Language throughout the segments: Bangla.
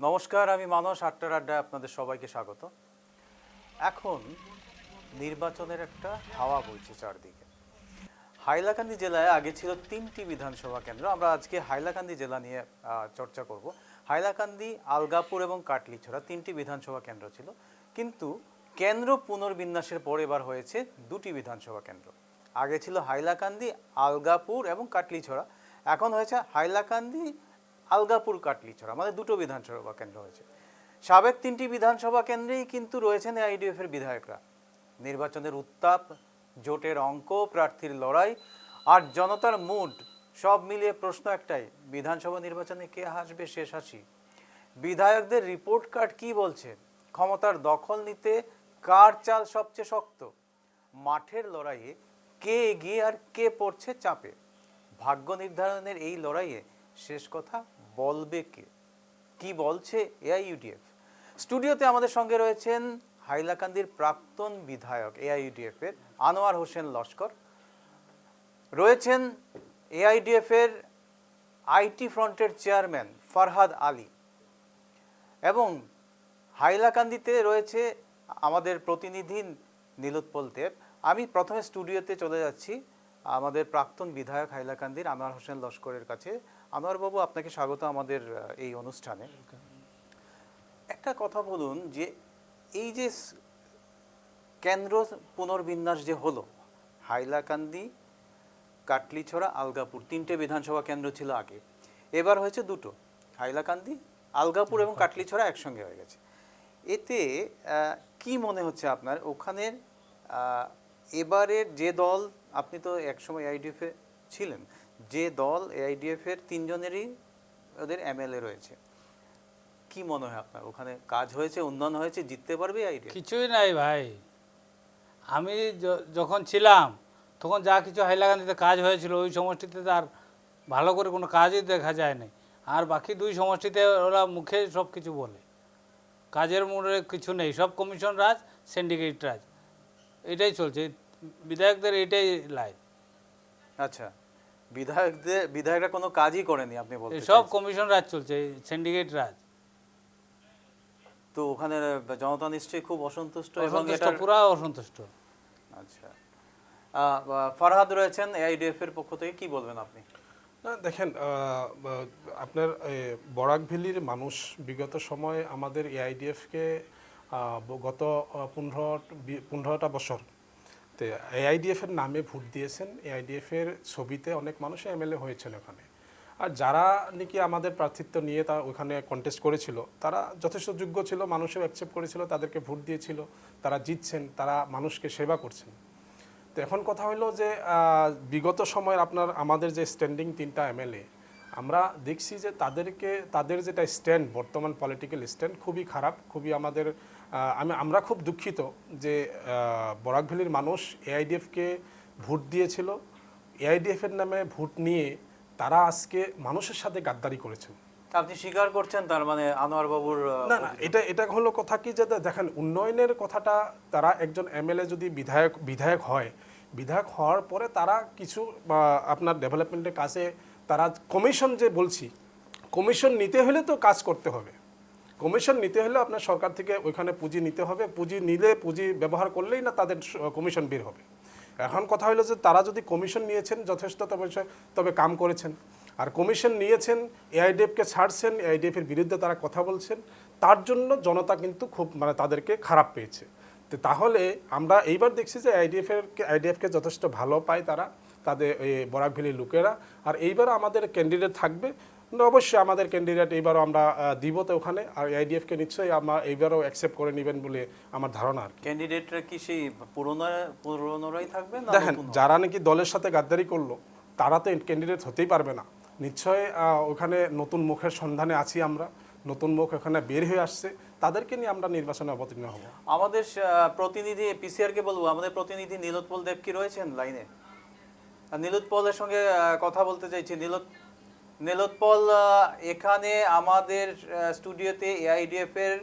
নমস্কার, আমি মানস আটটার আড্ডায় আপনাদের সবাইকে স্বাগত। এখন নির্বাচনের একটা হাওয়া বইছে চারদিকে। হাইলাকান্দি জেলায় আগে ছিল 3টি বিধানসভা কেন্দ্র। আমরা আজকে হাইলাকান্দি জেলা নিয়ে চর্চা করব। হাইলাকান্দি, আলগাপুর এবং কাটলিছড়া 3টি বিধানসভা কেন্দ্র ছিল, কিন্তু কেন্দ্র পুনর্বিন্যাসের পর এবার হয়েছে 2টি বিধানসভা কেন্দ্র। আগে ছিল হাইলাকান্দি, আলগাপুর এবং কাটলিছড়া, এখন হয়েছে হাইলাকান্দি, আলগাপুর, কাটলিছড়া, মানে 2টো বিধানসভা কেন্দ্র হয়েছে। সাবেক 3টি বিধানসভা কেন্দ্রেই কিন্তু রয়েছেন এআইডিএফ এর বিধায়করা। নির্বাচনের উত্তাপ, জোটের অঙ্ক, প্রার্থীর লড়াই আর জনতার মুড সব মিলিয়ে প্রশ্ন একটাই, বিধানসভা নির্বাচনে কে হাসবে শেষ হাসি? বিধায়কদের রিপোর্ট কার্ড কি বলছে? ক্ষমতার দখল নিতে কার চাল সবচেয়ে শক্ত? মাঠের লড়াইয়ে কে এগিয়ে আর কে পড়ছে চাপে? ভাগ্য নির্ধারণের এই লড়াইয়ে শেষ কথা বলবে কে? কি বলছে এআইইউডিএফ? স্টুডিওতে আমাদের সঙ্গে রয়েছেন হাইলাকান্দির প্রাক্তন বিধায়ক এআইইউডিএফ এর আনোয়ার হোসেন লস্কর, রয়েছেন এআইইউডিএফ এর আইটি ফ্রন্টের চেয়ারম্যান ফরহাদ আলী, এবং হাইলাকান্দিতে রয়েছে আমাদের প্রতিনিধি নীলোৎপল দেব। আমি প্রথমে স্টুডিওতে চলে যাচ্ছি আমাদের প্রাক্তন বিধায়ক হাইলাকান্দির আনোয়ার হোসেন লস্করের কাছে। আনোয়ার বাবু, আপনাকে স্বাগত আমাদের এই অনুষ্ঠানে। একটা কথা বলুন, যে এই যে কেন্দ্র পুনর্বিন্যাস যে হলো, হাইলাকান্দি, কাটলিছড়া, আলগাপুর 3টে বিধানসভা কেন্দ্র ছিল আগে, এবার হয়েছে 2টো, হাইলাকান্দি, আলগাপুর এবং কাটলিছড়া একসঙ্গে হয়ে গেছে। এতে কি মনে হচ্ছে আপনার ওখানের এবারের যে দল, আপনি তো একসময় এআইডিএফ এ ছিলেন, যে দল এআইডিএফ এর 3জনেরই ওদের এমএলএ রয়েছে, কি মনে হয় আপনার ওখানে কাজ হয়েছে, উন্নয়ন হয়েছে, জিততে পারবে এআইডিএফ? কিছুই নাই ভাই। আমি যখন ছিলাম তখন যা কিছু হাইলাকান্দিতে কাজ হয়েছিল, ওই সমষ্টিতে আর ভালো করে কোনো কাজই দেখা যায় না। আর বাকি 2 সমষ্টিতে ওরা মুখে সব কিছু বলে, কাজের মূলে কিছু নেই, সব কমিশন রাজ, সিন্ডিকেট রাজ, এটাই চলছে। বিধায়কদের এইটাই লাইন। আচ্ছা, বিধায়করা কোনো কাজই করেনি আপনি বলতে সব কমিশন রাজ চলছে, সিন্ডিকেট রাজ। তো ওখানে জনতা নিশ্চয়ই খুব অসন্তুষ্ট এবং অসন্তুষ্ট, পুরা অসন্তুষ্ট। আচ্ছা, ফরহাদ রয়েছেন এআইডিএফ এর পক্ষ থেকে, কি বলবেন আপনি? না দেখেন, আপনার বরাক ভ্যালির মানুষ বিগত সময়ে আমাদের এআইডিএফকে গত 15টা বছর তো এআইডিএফের নামে ভোট দিয়েছেন। এআইডিএফের ছবিতে অনেক মানুষ এমএলএ হয়েছেন ওখানে। আর যারা নাকি আমাদের প্রার্থিত্ব নিয়ে তা ওখানে কন্টেস্ট করেছিল, তারা যথেষ্ট যোগ্য ছিল, মানুষও অ্যাকসেপ্ট করেছিল, তাদেরকে ভোট দিয়েছিল, তারা জিতছেন, তারা মানুষকে সেবা করছেন। তো এখন কথা হলো যে বিগত সময়ের আমাদের যে স্ট্যান্ডিং 3টা এমএলএ, আমরা দেখছি যে তাদের যেটা স্ট্যান্ড, বর্তমান পলিটিক্যাল স্ট্যান্ড খুবই খারাপ, খুবই আমরা খুব দুঃখিত যে বরাক ভ্যালির মানুষ এআইডিএফকে ভোট দিয়েছিল। এআইডিএফের নামে ভোট নিয়ে তারা আজকে মানুষের সাথে গাদ্দারি করেছেন। আপনি স্বীকার করছেন তার মানে আনোয়ার বাবুর? না, এটা হলো কথা কি, যে দেখেন উন্নয়নের কথাটা, তারা একজন এমএলএ যদি বিধায়ক হওয়ার পরে তারা কিছু আপনার ডেভেলপমেন্টের কাজে তারা কমিশন, যে বলছি কমিশন নিতে হলে তো কাজ করতে হবে। কমিশন নিতে হলে আপনার সরকার থেকে ওইখানে পুঁজি নিতে হবে, পুঁজি ব্যবহার করলেই না তাদের কমিশন বের হবে। এখন কথা হলো যে তারা যদি কমিশন নিয়েছেন যথেষ্ট, তবে কাম করেছেন, আর কমিশন নিয়েছেন, এআইডিএফকে ছাড়ছেন, এআইডিএফের বিরুদ্ধে তারা কথা বলছেন, তার জন্য জনতা কিন্তু খুব তাদেরকে খারাপ পেয়েছে। তো তাহলে আমরা এইবার দেখছি যে আইডিএফকে যথেষ্ট ভালো পায় তাদের এই বরাক ভ্যালির লোকেরা। আর এইবার আমাদের ক্যান্ডিডেট থাকবে, অবশ্যই আমাদের ক্যান্ডিডেট এইবারও আমরা দিব তো ওখানে, আর আইডিএফকে নিশ্চয়ই আমরা এইবারও অ্যাকসেপ্ট করে নেবেন বলে আমার ধারণা। আর ক্যান্ডিডেটরা কি সেই পুরনোরাই থাকবে? দেখেন, যারা নাকি দলের সাথে গাদ্দারি করলো তারা তো ক্যান্ডিডেট হতেই পারবে না। নিশ্চয় ওখানে নতুন মুখের সন্ধানে আছি আমরা, নতুন মুখ ওখানে বের হয়ে আসছে, তাদেরকে নিয়ে আমরা নির্বাচনে অবতীর্ণ হব। আমাদের প্রতিনিধি পিসিআর কে বলবো, আমাদের প্রতিনিধি নীলোৎপল দেব কি রয়েছেন লাইনে? নীলোৎপলের সঙ্গে কথা বলতে চাইছি। নীলোৎপল, এখানে আমাদের স্টুডিওতে এআইডিএফ এর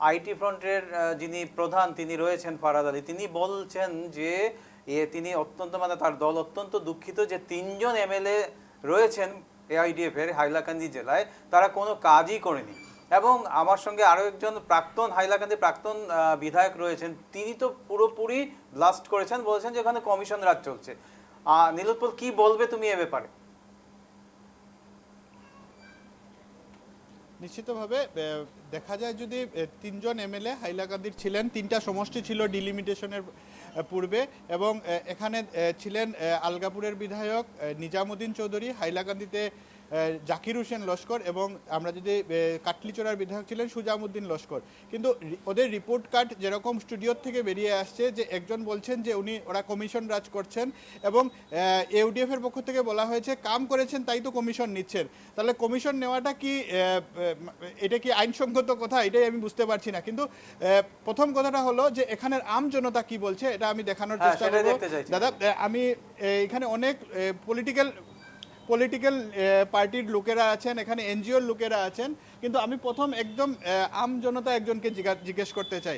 আইটি ফ্রন্টের যিনি প্রধান তিনি রয়েছেন ফরহাদ আলী, তিনি বলছেন যে তিনি অত্যন্ত তার দল অত্যন্ত দুঃখিত যে 3জন এমএলএ রয়েছেন এআইডিএফ এর হাইলাকান্দি জেলায়, তারা কোনো কাজই করেনি। এবং আমার সঙ্গে আরো একজন প্রাক্তন হাইলাকান্দি প্রাক্তন বিধায়ক রয়েছেন, তিনি তো পুরোপুরি ব্লাস্ট করেছেন, বলেছেন যে ওখানে কমিশন রাজ চলছে। নীলোৎপল, কি বলবে তুমি এ ব্যাপারে? নিশ্চিতভাবে দেখা যায় যদি তিনজন এমএলএ হাইলাকান্দির ছিলেন, তিনটা সমষ্টি ছিল ডিলিমিটেশনের পূর্বে, এবং এখানে ছিলেন আলগাপুরের বিধায়ক নিজামুদ্দিন চৌধুরী, হাইলাকান্দিতে জাকির হোসেন লস্কর, এবং আমরা যদি কাটলিচড়ার বিধায়ক ছিলেন সুজামুদ্দিন লস্কর। কিন্তু ওদের রিপোর্ট কার্ড যেরকম স্টুডিওর থেকে বেরিয়ে আসছে, যে একজন বলছেন যে ওরা কমিশন রাজ করছেন, এবং ইউডিএফ এর পক্ষ থেকে বলা হয়েছে কাম করেছেন তাই তো কমিশন নিচ্ছেন। তাহলে কমিশন নেওয়াটা কি এটা কি আইনসঙ্গত কথা, এটাই আমি বুঝতে পারছি না। কিন্তু প্রথম কথাটা হলো যে এখানের আম জনতা কি বলছে এটা আমি দেখানোর চেষ্টা করব। দাদা, আমি এখানে অনেক পলিটিক্যাল পার্টির লোকেরা আছেন, এখানে এনজিওর লোকেরা আছেন, কিন্তু আমি প্রথম একদম আম জনতা একজনকে জিজ্ঞেস করতে চাই,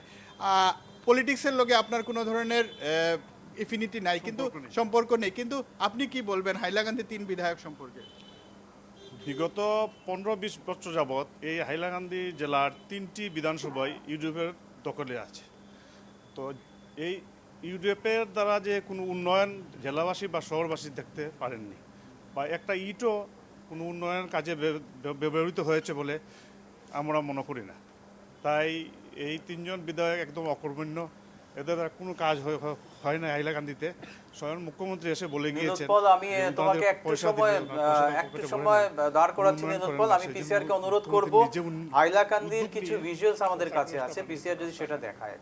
পলিটিক্সের লোকে আপনার কোনো ধরনের এফিনিটি নাই, কিন্তু সম্পর্ক নেই, কিন্তু আপনি কি বলবেন হাইলাকান্দি 3 বিধায়ক সম্পর্কে? বিগত 15-20 বছর যাবৎ এই হাইলাকান্দি জেলার 3টি বিধানসভায় ইউডিএফের দখলে আছে। তো এই ইউডিএফের দ্বারা যে কোনো উন্নয়ন জেলাবাসী বা শহরবাসী দেখতে পারেননি, বা একটা ইটও কোনো উন্নয়ন কাজে ব্যবহৃত হয়েছে বলে আমরা মনে করি না। তাই এই 3জন বিধায়ক একদম অকর্মণ্য, এদের দ্বারা কোনো কাজ হয় না হাইলাকান্দিতে। স্বয়ং মুখ্যমন্ত্রী এসে বলে গিয়েছেন। আমি তোমাকে একটু সময় দাঁড় করাচ্ছি নীলোৎপল। আমি পিসিআর কে অনুরোধ করব, হাইলাকান্দির কিছু ভিজুয়ালস আমাদের কাছে আছে, পিসিআর যদি সেটা দেখায়।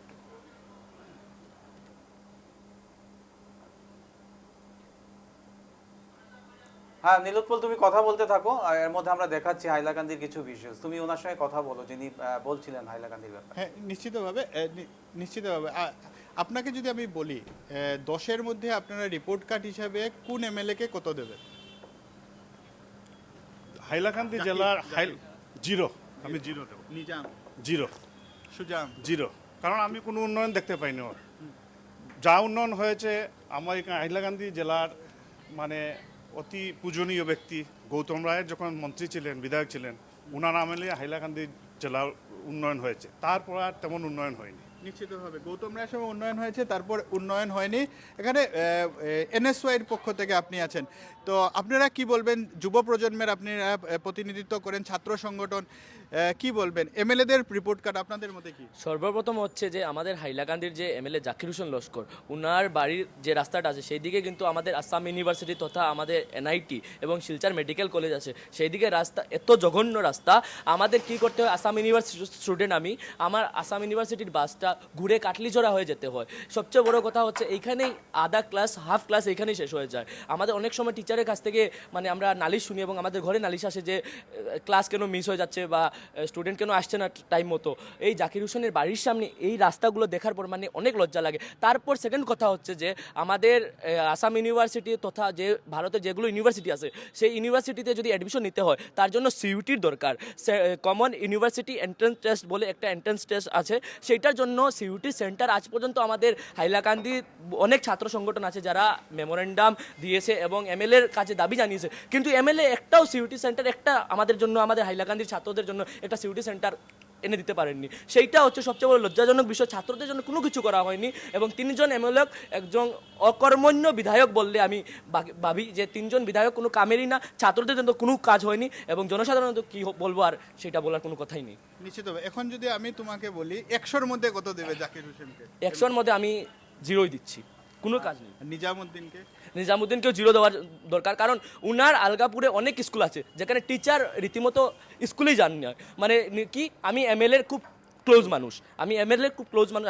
হ্যাঁ নীলোৎপল, তুমি কথা বলতে থাকো, এর মধ্যে আমরা দেখাচ্ছি হাইলাকান্দির কিছু ভিজুয়ালস। তুমি ওনার সঙ্গে কথা বলো যিনি বলছিলেন হাইলাকান্দির ব্যাপারে। হ্যাঁ, নিশ্চিতভাবে আপনাকে যদি আমি বলি 10-এর মধ্যে আপনারা রিপোর্ট কার্ড হিসাবে কোন এমএলএ কে কত দেবেন? হাইলাকান্দি জেলার জিরো, আমি জিরো দেবো। নিজাম জিরো, সুজাম জিরো, কারণ আমি কোনো উন্নয়ন দেখতে পাইনি ওর। যা উন্নয়ন হয়েছে আমার এখানে হাইলাকান্দি জেলার মানে অতি পূজনীয় ব্যক্তি গৌতম রায়ের যখন মন্ত্রী ছিলেন, বিধায়ক ছিলেন, ওনার আমলে হাইলাকান্দি জেলার উন্নয়ন হয়েছে, তারপর আর তেমন উন্নয়ন হয়নি। নিশ্চিতভাবে গৌতম রায়ের সময় উন্নয়ন হয়েছে, তারপর উন্নয়ন হয়নি। এখানে এনএসওয়াইয়ের পক্ষ থেকে আপনি আছেন, তো আপনারা কি বলবেন? যুব প্রজন্মের আপনারা প্রতিনিধিত্ব করেন, ছাত্র সংগঠন, কি বলবেন? এমএলএদের রিপোর্ট কার্ড আপনাদের মতে কি? সর্বপ্রথম হচ্ছে যে আমাদের হাইলাকান্দির যে এমএলএ জাকির হোসেন লস্কর, ওনার বাড়ির যে রাস্তাটা আছে সেই দিকে কিন্তু আমাদের আসাম ইউনিভার্সিটি তথা আমাদের এনআইটি এবং শিলচর মেডিকেল কলেজ আছে, সেই দিকে রাস্তা এত জঘন্য রাস্তা। আমাদের কি করতে হয়, আসাম ইউনিভার্সিটির স্টুডেন্ট আমি, আমার আসাম ইউনিভার্সিটির বাসটা ঘুরে কাটলিচড়া হয়ে যেতে হয়। সবচেয়ে বড় কথা হচ্ছে এইখানেই আধা ক্লাস হাফ ক্লাস এইখানেই শেষ হয়ে যায়। আমাদের অনেক সময় টিচারের কাছ থেকে মানে আমরা নালিশ শুনি, এবং আমাদের ঘরে নালিশ আসে যে ক্লাস কেন মিস হয়ে যাচ্ছে বা স্টুডেন্ট কেন আসছে না টাইম মতো। এই জাকির হোসেনের বাড়ির সামনে এই রাস্তাগুলো দেখার পর মানে অনেক লজ্জা লাগে। তারপর সেকেন্ড কথা হচ্ছে যে আমাদের আসাম ইউনিভার্সিটি তথা যে ভারতের যেগুলো ইউনিভার্সিটি আছে সেই ইউনিভার্সিটিতে যদি অ্যাডমিশন নিতে হয় তার জন্য সিইউটির দরকার। কমন ইউনিভার্সিটি এন্ট্রান্স টেস্ট বলে একটা এন্ট্রান্স টেস্ট আছে, সেইটার জন্য সিইউটি সেন্টার আজ পর্যন্ত আমাদের হাইলাকান্দি অনেক ছাত্র সংগঠন আছে যারা মেমোরেন্ডাম দিয়েছে এবং এমএলএর কাছে দাবি জানিয়েছে, কিন্তু এমএলএ একটাও সিইউটি সেন্টার একটা আমাদের জন্য, আমাদের হাইলাকান্দির ছাত্রদের জন্য একটা সিইউটি সেন্টার এনে দিতে পারেননি। সেইটা হচ্ছে সবচেয়ে বড় লজ্জাজনক বিষয়। ছাত্রদের জন্য কোনো কিছু করা হয়নি, এবং 3জন এমএলএ একজন অকর্মণ্য বিধায়ক বললে আমি ভাবি যে 3জন বিধায়ক কোনো কামেরই না, ছাত্রদের জন্য কোনো কাজ হয়নি, এবং জনসাধারণত কি বলবো আর সেটা বলার কোনো কথাই নেই। নিশ্চিতভাবে এখন যদি আমি তোমাকে বলি 100-র মধ্যে কত দেবে জাকির হোসেনকে? 100-র মধ্যে আমি 0ই দিচ্ছি, কোনো কাজ নেই। নিজামুদ্দিনকে? নিজামুদ্দিনকেও 0 দেওয়ার দরকার, কারণ উনার আলগাপুরে অনেক স্কুল আছে যেখানে টিচার রীতিমতো স্কুলেই যান না। মানে কি, আমি এমএলএর খুব ক্লোজ মানুষ,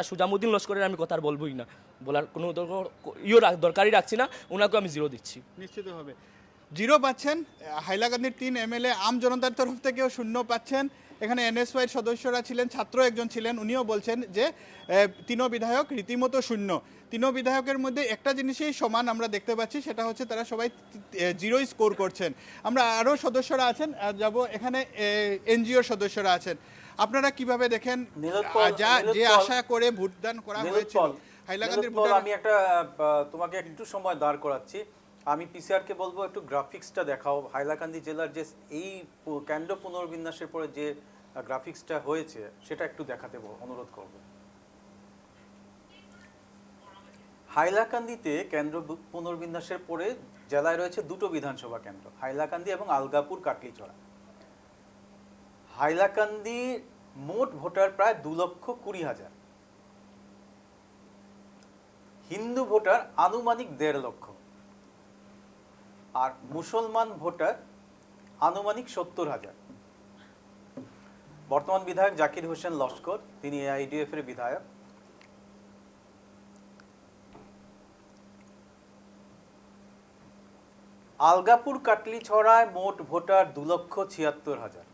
আর সুজামুদ্দিন লস্করের আমি কথা আর বলবোই না, বলার কোনো দরকারই রাখছি না, ওনাকেও আমি 0 দিচ্ছি। নিশ্চিতভাবে 0 পাচ্ছেন। হাইলাকান্দির 3 এমএলএ আম জনতার তরফ থেকেও 0 পাচ্ছেন। এখানে এনএসওয়াইয়ের সদস্যরা ছিলেন, ছাত্র একজন ছিলেন, উনিও বলছেন যে 3 বিধায়ক রীতিমতো 0। 3 বিধায়কের মধ্যে একটা জিনিসই সমান আমরা দেখতে পাচ্ছি, সেটা হচ্ছে তারা সবাই 0 স্কোর করছেন। আমরা আরও সদস্যরা আছেন যাব, এখানে এনজিওর সদস্যরা আছেন। আপনারা কিভাবে দেখেন যে আশা করে ভোটদান করা হয়েছিল হাইলাকান্দির? আমি একটা তোমাকে একটু সময় দাঁড় করাচ্ছি। আমি পিসিআর কে বলবো একটু গ্রাফিক্সটা দেখাও। হাইলাকান্দি জেলার যে এই কেন্দ্র পুনর্বিন্যাসের পরে যে গ্রাফিক্সটা হয়েছে সেটা একটু দেখাতে অনুরোধ করব। হাইলাকান্দিতে কেন্দ্র পুনর্বিন্যাসের পরে জেলায় রয়েছে দুটো বিধানসভা কেন্দ্র, হাইলাকান্দি এবং আলগাপুর কাটলিছড়া। হাইলাকান্দি মোট ভোটার প্রায় 2,20,000, হিন্দু ভোটার আনুমানিক 1.5 লক্ষ, আর মুসলমান ভোটার আনুমানিক 70,000। বর্তমান বিধায়ক জাকির হোসেন লস্কর, তিনি এআইডিএফ এর বিধায়ক। আলগাপুর কাটলিছড়ায় মোট ভোটার 2,76,000,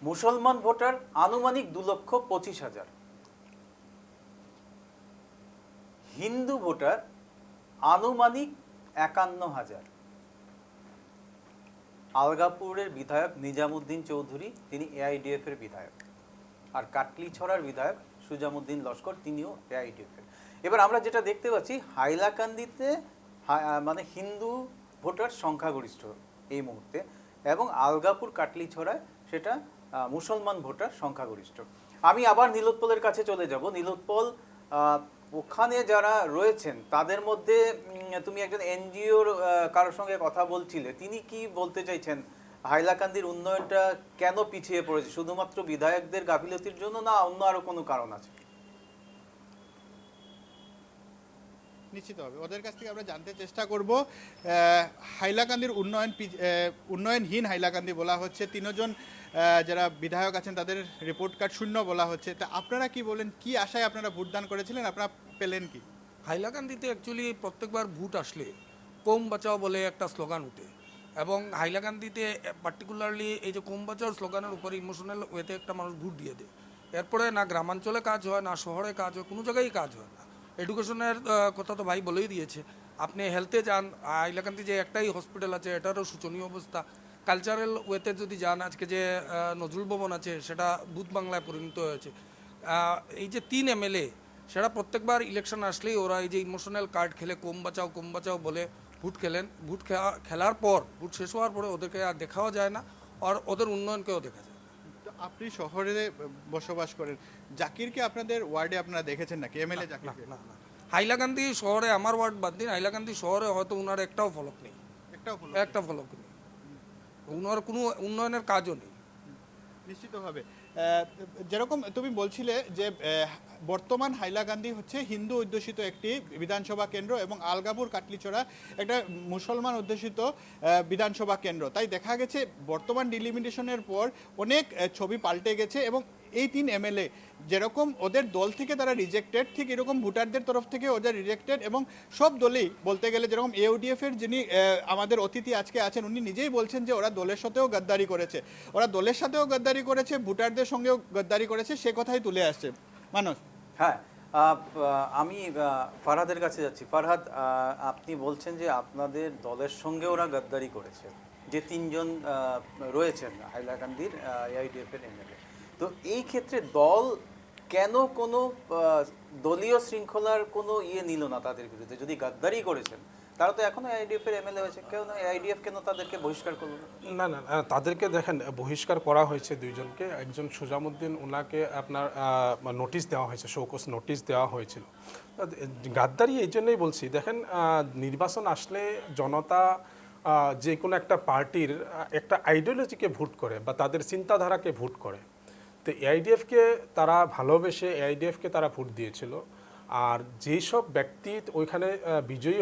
মুসলমান ভোটার আনুমানিক 2,25,000, হিন্দু ভোটার আনুমানিক 51,000। আলগাপুরের বিধায়ক নিজামুদ্দিন চৌধুরী, তিনি এআইডিএফ এর বিধায়ক, আর কাটলিছড়ার বিধায়ক সুজামুদ্দিন লস্কর, তিনিও এআইডিএফ এর। এবার আমরা যেটা দেখতে পাচ্ছি, হাইলাকান্দিতে মানে হিন্দু ভোটার সংখ্যাগরিষ্ঠ এই মুহূর্তে, এবং আলগাপুর কাটলিছড়ায় সেটা মুসলমান ভোটার সংখ্যাগরিষ্ঠ। আমি আবার নীলোৎপলের কাছে চলে যাব। নীলোৎপল, ওখানে যারা রয়েছেন তাদের মধ্যে তুমি একজন এনজিওর কারোর সঙ্গে কথা বলছিলে, তিনি কি বলতে চাইছেন? হাইলাকান্দির উন্নয়নটা কেন পিছিয়ে পড়েছে? শুধুমাত্র বিধায়কদের গাফিলতির জন্য, না অন্য আরো কোনো কারণ আছে? নিশ্চিত হবে, ওদের কাছ থেকে আমরা জানতে চেষ্টা করব। হাইলাকান্দির উন্নয়নহীন হাইলাকান্দি বলা হচ্ছে, 3 জন যারা বিধায়ক আছেন তাদের রিপোর্ট কার্ড শূন্য বলা হচ্ছে। তা আপনারা কি বলেন, কি আশায় আপনারা ভোটদান করেছিলেন, আপনারা পেলেন কি? হাইলাকান্দিতে অ্যাকচুয়ালি প্রত্যেকবার ভোট আসলে কম বাঁচাও বলে একটা স্লোগান উঠে, এবং হাইলাকান্দিতে পার্টিকুলারলি এই যে কম বাঁচাও স্লোগানের উপরে ইমোশনাল ওয়েতে একটা মানুষ ভোট দিয়ে দেয়। এরপরে না গ্রামাঞ্চলে কাজ হয়, না শহরে কাজ হয়, কোনো জায়গায় কাজ হয় না। এডুকেশনের কথা তো ভাই বলেই দিয়েছে। আপনি হেলথে যান, হাইলাকান্দি যে একটাই হসপিটাল আছে এটারও শোচনীয় অবস্থা। কালচারাল ওয়েতে যদি যান, আজকে যে নজরুল ভবন আছে সেটা ভূত বাংলায় পরিণত হয়েছে। এই যে 3 এমএলএ, সেটা প্রত্যেকবার ইলেকশন আসলেই ওরা এই যে ইমোশনাল কার্ড খেলে কম বাঁচাও বলে ভোট খেলেন। ভোট খেলার পর, ভোট শেষ হওয়ার পরে ওদেরকে আর দেখাও যায় না, আর ওদের উন্নয়নকেও দেখা যায় না। তো আপনি শহরে বসবাস করেন, জাকিরকে আপনাদের ওয়ার্ডে আপনারা দেখেছেন নাকি, এমএলএ জাকির? না, হাইলাকান্দি শহরে, আমার ওয়ার্ড বাদ দিন, হাইলাকান্দি শহরে হয়তো ওনার একটাও ফলক নেই, একটা ফলক নেই, ওনার কোনো উন্নয়নের কাজও নেই। নিশ্চিতভাবে যেরকম তুমি বলছিলে যে বর্তমান হাইলাকান্দি হচ্ছে হিন্দু অধ্যুষিত একটি বিধানসভা কেন্দ্র এবং আলগাপুর কাটলিছড়া একটা মুসলমান অধ্যুষিত বিধানসভা কেন্দ্র। তাই দেখা গেছে বর্তমান ডিলিমিটেশনের পর অনেক ছবি পাল্টে গেছে, এবং এই 3 এমএলএ যেরকম ওদের দল থেকে তারা রিজেক্টেড, ঠিক এরকম ভোটারদের তরফ থেকে ওদের রিজেক্টেড। এবং সব দলেই বলতে গেলে, যেরকম এওডিএফ এর যিনি আমাদের অতিথি আজকে আছেন, উনি নিজেই বলছেন যে ওরা দলের সাথেও গদ্দারি করেছে, ওরা দলের সাথেও গদ্দারি করেছে, ভোটারদের সঙ্গেও গদ্দারি করেছে, সে কথাই তুলে আসছে মানুষ। হ্যাঁ, আমি ফারহাদের কাছে যাচ্ছি। ফারহাদ, আপনি বলছেন যে আপনাদের দলের সঙ্গে ওরা গদ্দারি করেছে, যে 3 জন রয়েছেন হাইলাকান্দির এআইডিএফ এর এমএলএ। তো এই ক্ষেত্রে দল কেন কোনো দলীয় শৃঙ্খলার কোনো নিল না তাদের বিরুদ্ধে? যদি গদ্দারি করেছেন, তারা তো এখনো এআইডিএফ এর এমএলএ হয়েছে, কেউ না এআইডিএফ কেন তাদেরকে বহিষ্কার করলো না? না, তাদেরকে দেখেন বহিষ্কার করা হয়েছে 2 জনকে। একজন সুজামুদ্দিন, ওনাকে আপনার নোটিশ দেওয়া হয়েছে, শোকজ নোটিশ দেওয়া হয়েছিল। গাদ্দারি এই জন্যই বলছি, দেখেন নির্বাচন আসলে জনতা যে কোনো একটা পার্টির একটা আইডিওলজিকে ভোট করে বা তাদের চিন্তাধারাকে ভোট করে। তো এআইডিএফকে তারা ভালোবেসে এআইডিএফকে তারা ভোট দিয়েছিল। আর যেসব ব্যক্তি ওইখানে বিজয়ী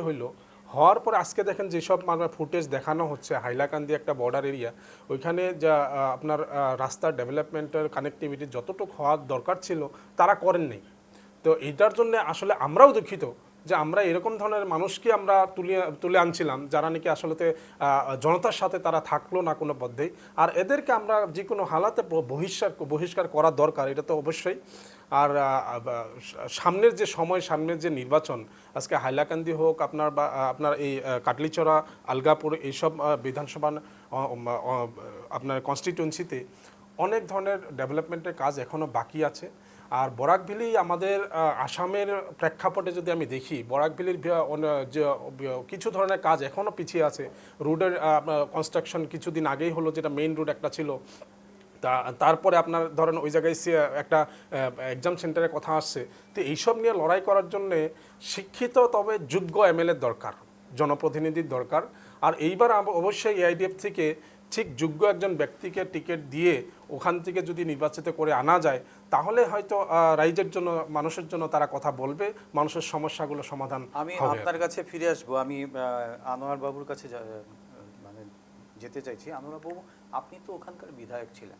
হওয়ার পর আজকে দেখেন যেসব ফুটেজ দেখানো হচ্ছে, হাইলাকান্দি একটা বর্ডার এরিয়া, ওইখানে যা আপনার রাস্তার ডেভেলপমেন্টের কানেক্টিভিটি যতটুকু হওয়ার দরকার ছিল তারা করেননি। তো এইটার জন্য আসলে আমরাও দুঃখিত যে আমরা এরকম ধরনের মানুষকে আমরা তুলে আনছিলাম, যারা নাকি আসলে জনতার সাথে তারা থাকলো না কোনো পদ্ধতি। আর এদেরকে আমরা যে কোনো হালাতে বহিষ্কার করা দরকার, এটা তো অবশ্যই। আর সামনের যে সময়, সামনের যে নির্বাচন, আজকে হাইলাকান্দি হোক আপনার বা আপনার এই কাটলিছড়া, আলগাপুর, এইসব বিধানসভা আপনার কনস্টিটিউয়েন্সিতে অনেক ধরনের ডেভেলপমেন্টের কাজ এখনও বাকি আছে। আর বরাক ভ্যালি আমাদের আসামের প্রেক্ষাপটে যদি আমি দেখি, বরাক ভ্যালির যে কিছু ধরনের কাজ এখনও পিছিয়ে আছে। রোডের কনস্ট্রাকশন কিছুদিন আগেই হলো, যেটা মেইন রোড একটা ছিল। তারপরে আপনার ধরেন ওই জায়গায় একটা এক্সাম সেন্টারের কথা আসছে। তো এইসব নিয়ে লড়াই করার জন্যে শিক্ষিত তবে যোগ্য এমএলএর দরকার, জনপ্রতিনিধির দরকার। আর এইবার অবশ্যই এআইডিএফ থেকে ঠিক যোগ্য একজন ব্যক্তিকে টিকিট দিয়ে ওখান থেকে যদি নির্বাচিত করে আনা যায়, তাহলে হয়তো রাইজের জন্য, মানুষের জন্য তারা কথা বলবে, মানুষের সমস্যাগুলো সমাধান আমি হবে। আপনার কাছে ফিরে আসবো। আমি আনোয়ার বাবুর কাছে মানে যেতে চাইছি। আনোয়ার বাবু, আপনি তো ওখানকার বিধায়ক ছিলেন,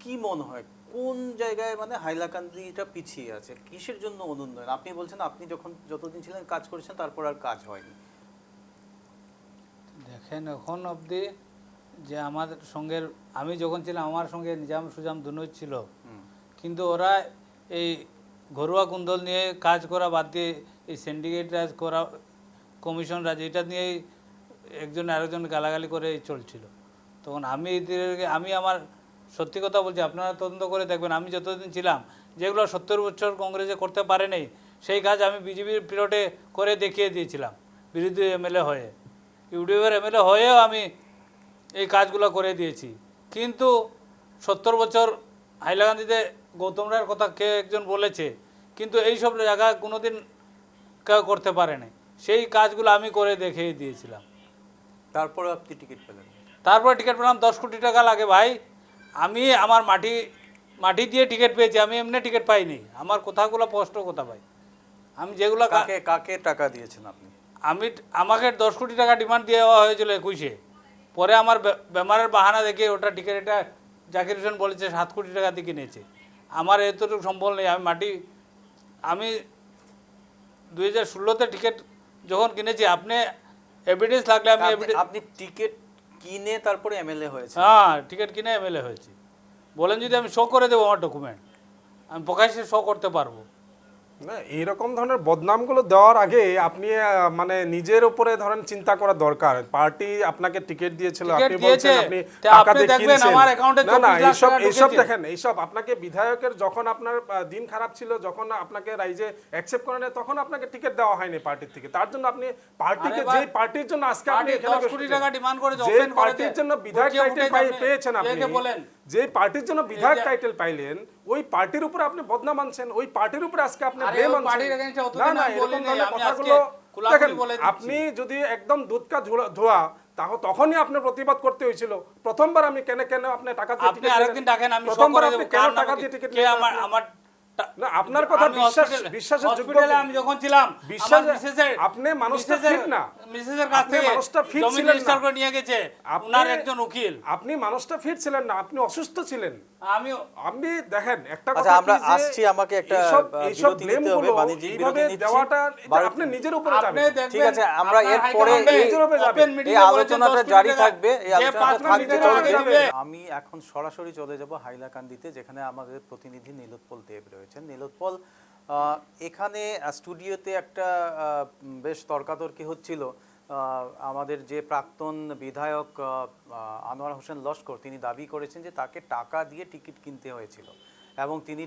কি মনে হয় কোন জায়গায় মানে হাইলাকান্দিটা পিছিয়ে আছে, কিসের জন্য অনুন্নয়ন? আপনি বলছেন আপনি যতদিন ছিলেন কাজ করেছেন, তারপর আর কাজ হয়নি। দেখেন, এখন অবধি যে আমাদের সঙ্গে, আমি যখন ছিলাম আমার সঙ্গে নিজাম সুজাম দুনোই ছিল, কিন্তু ওরা এই ঘরোয়া কুন্দল নিয়ে কাজ করা বাদ দিয়ে এই সিন্ডিকেট রাজ করা, কমিশন রাজ, এটা নিয়েই একজন আরেকজন গালাগালি করে চলছিল। তখন আমি আমার সত্যি কথা বলছি, আপনারা তদন্ত করে দেখবেন, আমি যতদিন ছিলাম যেগুলো 70 বছর কংগ্রেসে করতে পারেনি সেই কাজ আমি বিজেপির পিরিয়ডে করে দেখিয়ে দিয়েছিলাম, বিরোধী এমএলএ হয়ে, ইউডিএফের এমএলএ হয়েও আমি এই কাজগুলো করে দিয়েছি। কিন্তু 70 বছর হাইলাকান্দিতে গৌতম রায়ের কথা কে একজন বলেছে, কিন্তু এই সব জায়গা কোনোদিন কেউ করতে পারেনি, সেই কাজগুলো আমি করে দেখিয়ে দিয়েছিলাম। তারপরে আপনি টিকিট পেলেন? তারপরে টিকিট পেলাম। 10 কোটি টাকা লাগে ভাই। আমি আমার মাটি দিয়ে টিকিট পেয়েছি, আমি এমনি টিকিট পাইনি। আমার কথাগুলো স্পষ্ট কথা ভাই। আমি যেগুলো কাকে টাকা দিয়েছেন আপনি? আমাকে 10 কোটি টাকা ডিমান্ড দেওয়া হয়েছিল 21-এ। পরে আমার বেমারের বাহানা দেখে ওটা টিকিট, এটা জাকির হোসেন বলেছে 7 কোটি টাকা দিয়ে কিনেছে। আমার এতটুকু সম্বল নেই। আমি 2016-তে টিকিট যখন কিনেছি, আপনি এভিডেন্স লাগলে আমি আপনি টিকিট কিনে তারপরে এমএলএ হয়েছে? হ্যাঁ, টিকিট কিনে এমএলএ হয়েছি। বলেন যদি আমি শো করে দেবো আমার ডকুমেন্ট, আমি প্রকাশ্যে শো করতে পারবো। না, এইরকম ধরনের বদনামগুলো দেওয়ার আগে আপনি মানে নিজের উপরে ধরেন চিন্তা করা দরকার। পার্টি আপনাকে টিকিট দিয়েছিল, আপনি বলছেন আপনি টাকা দিয়ে কিনেছেন। না না, এইসব দেখেন, এইসব আপনাকে বিধায়কের যখন আপনার দিন খারাপ ছিল, যখন আপনাকে রাইজে অ্যাকসেপ্ট করে নেয়, তখন আপনাকে টিকিট দেওয়া হয়নি পার্টির থেকে। তার জন্য আপনি পার্টিকে, যে পার্টির জন্য আজকে আপনি এখানে 10 কোটি টাকা ডিমান্ড করে যে পার্টির জন্য বিধায়ক টাইটেল পেয়েছেন, আপনি যে পার্টির জন্য বিধায়ক টাইটেল পাইলেন, ওই পার্টির উপরে আপনি বদনাম আনছেন, ওই পার্টির উপরে আজকে আপনি ব্লেম আনছেন। না না, এরকম ধরনের কথাগুলো দেখেন, আপনি যদি একদম দুধ কা ধোয়া, তখনই আপনার প্রতিবাদ করতে হয়েছিল। প্রথমবার আমি কেন আপনি টাকা দিয়ে আপনি আরেকদিন ডাকেন, আমি প্রথমবার আপনি কেন টাকা দিয়ে টিকিট নিলেন? আমার না, আপনার কথা বিশ্বাসের যোগ্য। আমি যখন ছিলাম, আপনি মানুষটা ফিট না, মিসেসের কাছ থেকে মানুষটা ফিট জমি ছিলেন রেজিস্টার না, করে নিয়ে গেছে আপনার একজন উকিল। আপনি মানুষটা ফিট ছিলেন না, আপনি অসুস্থ ছিলেন। আপনি দেখেন একটা আচ্ছা, আমরা আসছি, আমাকে একটা বিরতি নিতে হবে, বাণিজ্যিক বিরতি নিচ্ছি। দেওয়াটা আপনি নিজের উপরে যাবে। ঠিক আছে, আমরা এরপরে এই আলোচনাটা জারি থাকবে, এই আলোচনাটা থাকতে চলবে। আমি এখন সরাসরি চলে যাব হাইলাকান্দিতে, যেখানে আমাদের প্রতিনিধি নীলোৎপল দেব রয়েছেন। নীলোৎপল, এখানে স্টুডিওতে একটা বেশ তর্কাতর্কি হচ্ছিল। আমাদের যে প্রাক্তন বিধায়ক আনোয়ার হোসেন লস্কর, তিনি দাবি করেছেন যে তাকে টাকা দিয়ে টিকিট কিনতে হয়েছিল এবং তিনি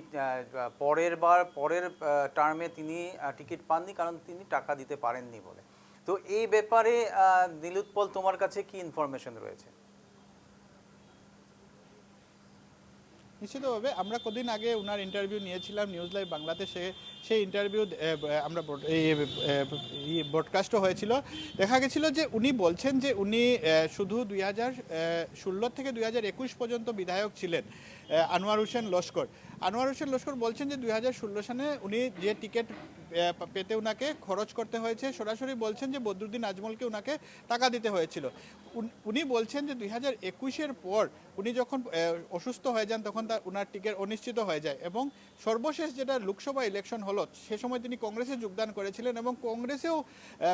পরের টার্মে তিনি টিকিট পাননি, কারণ তিনি টাকা দিতে পারেননি বলে। তো এই ব্যাপারে নীলোৎপল, তোমার কাছে কি ইনফরমেশন রয়েছে? নিশ্চিতভাবে আমরা কদিন আগে ওনার ইন্টারভিউ নিয়েছিলাম নিউজ লাইভ বাংলাতে, সেই ইন্টারভিউ আমরা ব্রডকাস্টও হয়েছিল। দেখা গেছিল যে উনি বলছেন যে উনি শুধু 2016 থেকে 2021 পর্যন্ত বিধায়ক ছিলেন। আনোয়ার হোসেন লস্কর বলছেন যে 2016 সালে উনি যে টিকিট পেতে উনাকে খরচ করতে হয়েছে, সরাসরি বলছেন যে বদরুদ্দিন আজমলকে উনাকে টাকা দিতে হয়েছিল। উনি বলছেন যে 2021-এর পর উনি যখন অসুস্থ হয়ে যান, তখন উনার টিকিট অনিশ্চিত হয়ে যায় এবং সর্বশেষ যেটা লোকসভা ইলেকশন হলো, সে সময় তিনি কংগ্রেসে যোগদান করেছিলেন এবং কংগ্রেসেও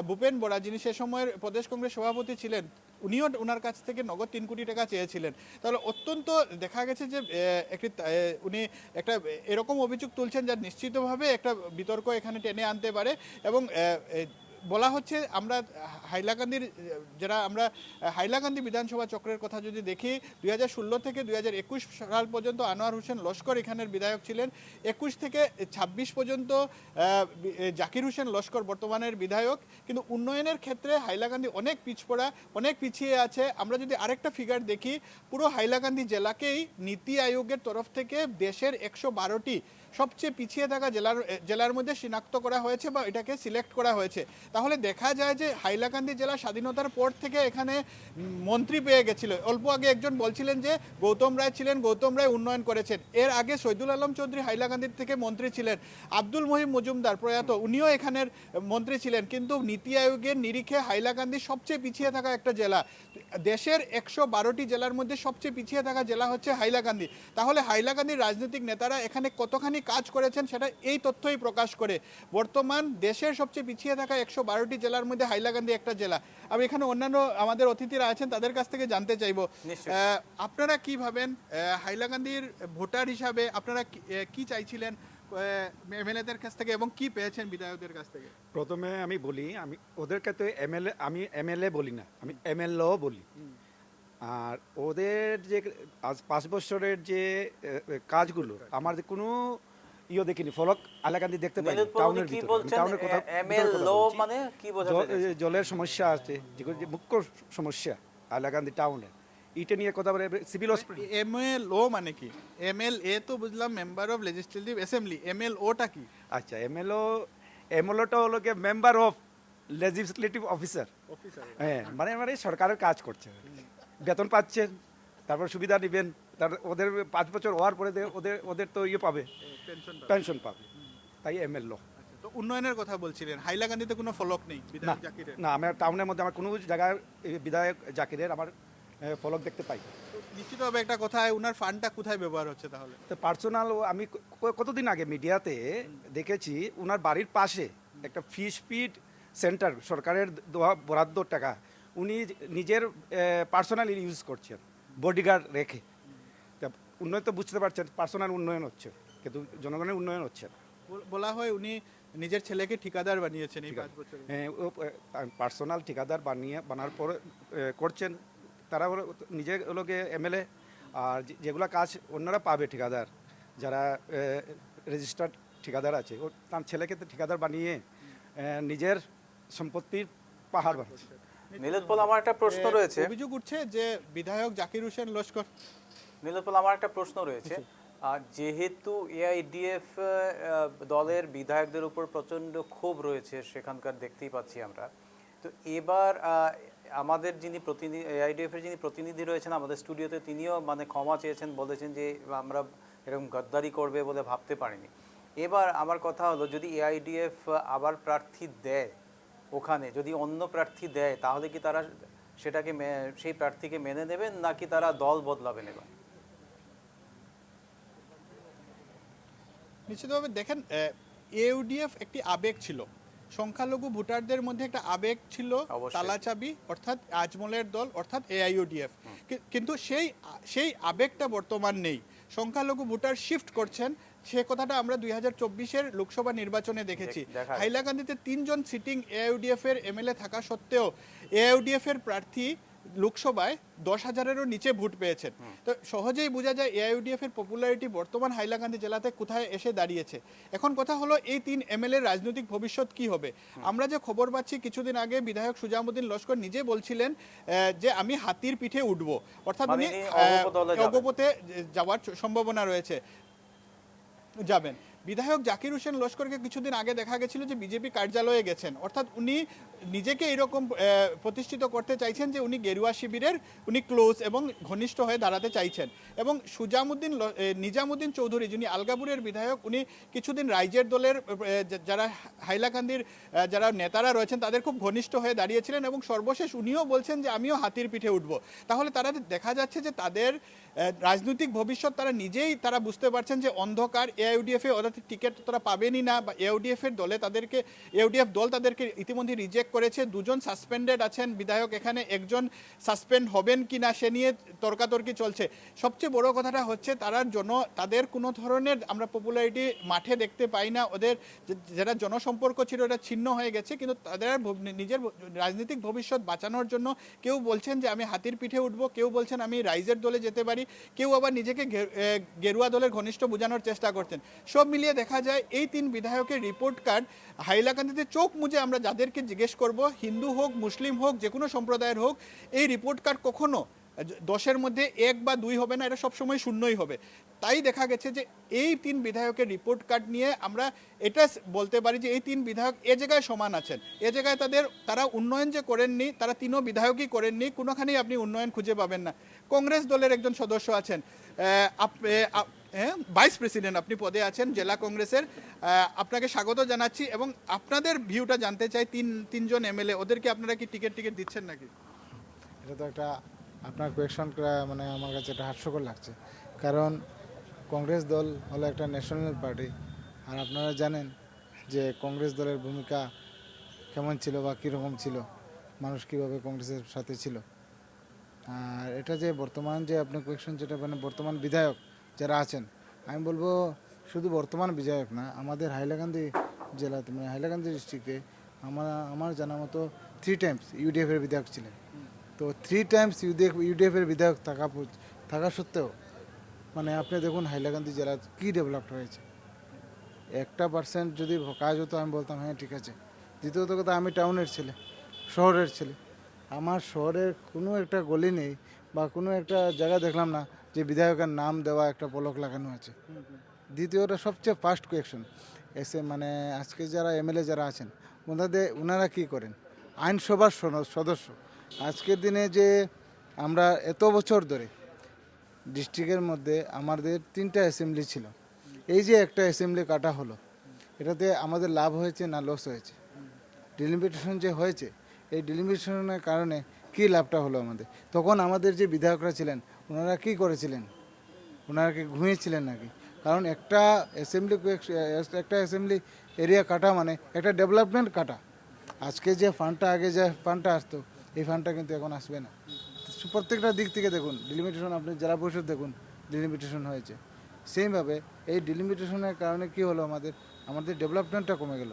ভূপেন বরা, যিনি সে সময়ের প্রদেশ কংগ্রেস সভাপতি ছিলেন, উনিও ওনার কাছ থেকে নগদ 3 কোটি টাকা চেয়েছিলেন। তাহলে অত্যন্ত দেখা গেছে যে উনি একটা এরকম অভিযোগ তুলছেন যা নিশ্চিতভাবে একটা বিতর্ক এখানে টেনে আনতে পারে এবং বলা হচ্ছে আমরা হাইলাকান্দির যারা আমরা হাইলাকান্দি বিধানসভা চক্রের কথা যদি দেখি 2016 থেকে 2021 সাল পর্যন্ত আনোয়ার হোসেন লস্কর এখানের বিধায়ক ছিলেন, 21 থেকে 26 পর্যন্ত জাকির হোসেন লস্কর বর্তমানের বিধায়ক। কিন্তু উন্নয়নের ক্ষেত্রে হাইলাকান্দি অনেক পিছপড়া, অনেক পিছিয়ে আছে। আমরা যদি আরেকটা ফিগার দেখি, পুরো হাইলাকান্দি জেলাকেই নীতি আয়োগের তরফ থেকে দেশের 112টি সবচেয়ে পিছিয়ে থাকা জেলার মধ্যে শনাক্ত করা হয়েছে বা এটাকে সিলেক্ট করা হয়েছে। তাহলে দেখা যায় যে হাইলাকান্দি জেলা স্বাধীনতার পর থেকে এখানে মন্ত্রী পেয়ে গেছিল। অল্প আগে একজন বলছিলেন যে গৌতম রায় ছিলেন, গৌতম রায় উন্নয়ন করেছেন। এর আগে শহীদুল আলম চৌধুরী হাইলাকান্দির থেকে মন্ত্রী ছিলেন, আব্দুল মহিম মজুমদার প্রয়াত উনিও এখানের মন্ত্রী ছিলেন। কিন্তু নীতি আয়োগের নিরিখে হাইলাকান্দি সবচেয়ে পিছিয়ে থাকা একটা জেলা। দেশের 112টি জেলার মধ্যে সবচেয়ে পিছিয়ে থাকা জেলা হচ্ছে হাইলাকান্দি। তাহলে হাইলাকান্দির রাজনৈতিক নেতারা এখানে কতখানি কাজ করেছেন সেটা এই তথ্যই প্রকাশ করে। বর্তমান দেশের সবচেয়ে পিছিয়ে থাকা 112টি জেলার মধ্যে হাইলাকান্দি একটা জেলা। আমি এখানে অন্যান্য আমাদের অতিথিরা আছেন, তাদের কাছ থেকে জানতে চাইবো আপনারা কি ভাবেন, হাইলাকান্দির ভোটার হিসাবে আপনারা কি চাইছিলেন এমএলএদের কাছ থেকে এবং কি পেয়েছেন বিধায়কদের কাছ থেকে? প্রথমে আমি বলি, আমি ওদেরকে তো আমি এমএলএ বলি না, আমি এমএলএও বলি। আর ওদের যে আজ 5 বছরের যে কাজগুলো আমার যে কোনো দেখিনি, ফলক হাইলাকান্দি দেখতে পাই টাউনের ভিতরে। টাউনের কথা মানে কি বোঝাতে জলের সমস্যা আছে, যেগুলো যে মুখ্য সমস্যা হাইলাকান্দি টাউনে, এটা নিয়ে কথা বলে। সিভিল হসপিটাল এমএলও মানে কি? এমএলএ তো বুঝলাম মেম্বার অফ লেজিসলেটিভ অ্যাসেম্বলি, এমএলওটা কি? আচ্ছা, এমএলওটা হলো কি মেম্বার অফ লেজিসলেটিভ অফিসার। হ্যাঁ, মানে মানে সরকারের কাজ করছে, বেতন পাচ্ছেন, তারপর সুবিধা নেবেন, তারপর ওদের 5 বছর হওয়ার পরে ওদের তো পাবে, পেনশন পাবে, তাই এমএলও। তো উন্নয়নের কথা বলছিলেন, হাইলাকান্দিতে কোনো ফলক নেই বিধায়ক জাকিরের? না, আমার টাউনের মধ্যে আমার কোনো জায়গায় বিধায়ক জাকিরের আমার ফলক দেখতে পাই। নিশ্চিতভাবে একটা কথা, ওনার ফান্ডটা কোথায় ব্যবহার হচ্ছে তাহলে? তো পার্সোনাল, আমি কতদিন আগে মিডিয়াতে দেখেছি ওনার বাড়ির পাশে একটা ফিশ ফিড সেন্টার, সরকারের দেওয়া বরাদ্দ টাকা উনি নিজের পার্সোনাল ইউজ করছেন, বডিগার্ড রেখে। উন্নয়ন তো বুঝতে পারছেন, পার্সোনাল উন্নয়ন হচ্ছে, কিন্তু জনগণের উন্নয়ন হচ্ছে না। বলা হয় উনি নিজের ছেলেকে ঠিকাদার বানিয়েছেন এই 5 বছরে। হ্যাঁ, পার্সোনাল ঠিকাদার বানার পরে করছেন। তারা নিজে লোকে এমএলএ, আর যেগুলো কাজ অন্যরা পাবে ঠিকাদার, যারা রেজিস্টার্ড ঠিকাদার আছে, ও তার ছেলেকে তো ঠিকাদার বানিয়ে নিজের সম্পত্তির পাহাড় বানাচ্ছে। নীলোৎপল, আমার একটা প্রশ্ন রয়েছে। অভিযোগ উঠছে যে বিধায়ক জাকির হোসেন লস্কর। নীলোৎপল, আমার একটা প্রশ্ন রয়েছে। যেহেতু এআইডিএফ দলের বিধায়কদের উপর প্রচণ্ড ক্ষোভ রয়েছে সেখানকার, দেখতেই পাচ্ছি আমরা, তো এবার আমাদের যিনি প্রতিনিধি, এআইডিএফ এর যিনি প্রতিনিধি রয়েছেন আমাদের স্টুডিওতে, তিনিও মানে ক্ষমা চেয়েছেন, বলেছেন যে আমরা এরকম গদ্দারি করবে বলে ভাবতে পারিনি। এবার আমার কথা হলো, যদি এআইডিএফ আবার প্রার্থী দেয়, ওখানে যদি অন্য প্রার্থী দেয়, তাহলে কি তারা সেটাকে সেই প্রার্থীকে মেনে নেবেন, নাকি তারা দল বদলাবেন? এবার নিশ্চিতভাবে দেখেন, এউডিএফ একটি আবেগ ছিল, সংখ্যালঘু ভোটারদের মধ্যে একটা আবেগ ছিল, তালাচাবি, অর্থাৎ আজমলের দল, অর্থাৎ এআইইউডিএফ। কিন্তু সেই আবেগটা বর্তমান নেই, সংখ্যালঘু ভোটার শিফট করছেন। সে কথাটা আমরা 2024-এর লোকসভা নির্বাচনে দেখেছি। হাইলাকান্দিতে 3 জন সিটিং এআইইউডিএফ এর এমএলএ থাকা সত্ত্বেও এআইইউডিএফ এর প্রার্থী লোকসভায় 10,000-এরও নিচে ভোট পেয়েছেন। তো সহজেই বোঝা যায় এআইইউডিএফ এর পপুলারিটি বর্তমান হাইলাকান্দি জেলাতে কোথায় এসে দাঁড়িয়েছে। এখন কথা হলো, এই 3 এমএলএ রাজনৈতিক ভবিষ্যৎ কি হবে? আমরা যে খবর পাচ্ছি, কিছুদিন আগে বিধায়ক সুজামুদ্দিন লস্কর নিজে বলছিলেন যে আমি হাতির পিঠে উঠবো, অর্থাৎ উনি অগপথে যাওয়ার সম্ভাবনা রয়েছে, যাবেন। বিধায়ক জাকির হোসেন লস্করকে কিছুদিন আগে দেখা গেছিল যে বিজেপি কার্যালয়ে গেছেন, অর্থাৎ উনি নিজেকে এরকম প্রতিষ্ঠিত করতে চাইছেন যে উনি গেরুয়া শিবিরের উনি ক্লোজ এবং ঘনিষ্ঠ হয়ে দাঁড়াতে চাইছেন। এবং নিজামুদ্দিন চৌধুরী, যিনি আলগাপুরের বিধায়ক, উনি কিছুদিন রাইজের দলের যারা হাইলাকান্দির যারা নেতারা রয়েছেন তাদের খুব ঘনিষ্ঠ হয়ে দাঁড়িয়েছিলেন, এবং সর্বশেষ উনিও বলছেন যে আমিও হাতির পিঠে উঠব। তাহলে তারা দেখা যাচ্ছে যে তাদের রাজনৈতিক ভবিষ্যৎ তারা নিজেই বুঝতে পারছেন যে অন্ধকার। এআইইউডিএফ অর্থাৎ টিকিট তারা পাবেনই না, বা ইউডিএফ এর দলে তাদেরকে ইউডিএফ দল তাদেরকে ইতিমধ্যে রিজেক্ট করেছে। 2জন সাসপেন্ডেড আছেন বিধায়ক, এখানে একজন সাসপেন্ড হবেন কি না সে নিয়ে তর্কাতর্কি চলছে। সবচেয়ে বড় কথাটা হচ্ছে তারার জন্য তাদের কোনো ধরনের আমরা পপুলারিটি মাঠে দেখতে পাই না, ওদের যারা জনসম্পর্ক ছিল এটা ছিন্ন হয়ে গেছে। কিন্তু তাদের নিজের রাজনৈতিক ভবিষ্যৎ বাঁচানোর জন্য কেউ বলছেন যে আমি হাতির পিঠে উঠবো, কেউ বলছেন আমি রাইজের দলে যেতে পারি, কেউ আবার নিজেকে গেরুয়া দলের ঘনিষ্ঠ বোঝানোর চেষ্টা করছেন। সব মিলিয়ে দেখা যায় এই 3 বিধায়কের রিপোর্ট কার্ড হাইলাকান্দিতে চোখ মুজে আমরা যাদেরকে জিজ্ঞেস করব, হিন্দু হোক মুসলিম হোক যে কোনো সম্প্রদায়ের হোক, এই রিপোর্ট কার্ড কখনো 10-এর মধ্যে 1 বা 2 হবে না, এটা সবসময় শূন্যই হবে। তাই দেখা গেছে যে এই 3 বিধায়কের রিপোর্ট কার্ড নিয়ে আমরা এটা বলতে পারি যে এই 3 বিধায়ক এ জায়গায় সমান আছেন। এ জায়গায় তারা উন্নয়ন যে করেননি, তারা 3 বিধায়কই করেননি, কোনোখানেই আপনি উন্নয়ন খুঁজে পাবেন না। কংগ্রেস দলের একজন সদস্য আছেন, ভাইস প্রেসিডেন্ট আপনি পদে আছেন জেলা কংগ্রেসের, আপনাকে স্বাগত জানাচ্ছি এবং আপনাদের ভিউটা জানতে চাই। তিনজন এমএলএ, ওদেরকে আপনারা কি টিকিট দিচ্ছেন নাকি? এটা তো একটা আপনার কোয়েকশন করা মানে আমার কাছে এটা হাস্যকর লাগছে, কারণ কংগ্রেস দল হলো একটা ন্যাশনাল পার্টি, আর আপনারা জানেন যে কংগ্রেস দলের ভূমিকা কেমন ছিল বা কীরকম ছিল, মানুষ কীভাবে কংগ্রেসের সাথে ছিল। আর এটা যে বর্তমান যে আপনি কোয়েকশন যেটা মানে বর্তমান বিধায়ক যারা আছেন, আমি বলবো শুধু বর্তমান বিধায়ক না, আমাদের হাইলাকান্দি জেলাতে মানে হাইলাকান্দি ডিস্ট্রিক্টে আমার জানা মতো 3 টাইমস ইউডিএফের বিধায়ক ছিলেন। তো 3 টাইমস ইউডিএফের বিধায়ক থাকা সত্ত্বেও মানে আপনি দেখুন হাইলাকান্দি জেলা কী ডেভেলপ হয়েছে। 1% যদি কাজ হতো আমি বলতাম হ্যাঁ ঠিক আছে। দ্বিতীয়ত কথা, আমি টাউনের ছেলে, শহরের ছেলে, আমার শহরের কোনো একটা গলি নেই বা কোনো একটা জায়গা দেখলাম না যে বিধায়কের নাম দেওয়া একটা পলক লাগানো আছে। দ্বিতীয়টা সবচেয়ে ফার্স্ট কোয়েকশন মানে আজকে যারা এমএলএ যারা আছেন ওনারা কি করেন, আইনসভার সদস্য। আজকের দিনে যে আমরা এত বছর ধরে ডিস্ট্রিক্টের মধ্যে আমাদের 3টা অ্যাসেম্বলি ছিল, এই যে একটা অ্যাসেম্বলি কাটা হলো, এটাতে আমাদের লাভ হয়েছে না লস হয়েছে? ডিলিমিটেশন যে হয়েছে, এই ডিলিমিটেশনের কারণে কী লাভটা হলো আমাদের? তখন আমাদের যে বিধায়করা ছিলেন ওনারা কি করেছিলেন? ওনারা কি ঘুমিয়েছিলেন নাকি? কারণ একটা অ্যাসেম্বলি এরিয়া কাটা মানে একটা ডেভেলপমেন্ট কাটা। আজকে যে ফান্ডটা আসতো, এই ফান্ডটা কিন্তু এখন আসবে না। প্রত্যেকটা দিক থেকে দেখুন ডিলিমিটেশন, আপনি জেলা পরিষদ দেখুন ডিলিমিটেশন হয়েছে। সেইভাবে এই ডিলিমিটেশনের কারণে কি হলো, আমাদের ডেভেলপমেন্টটা কমে গেল।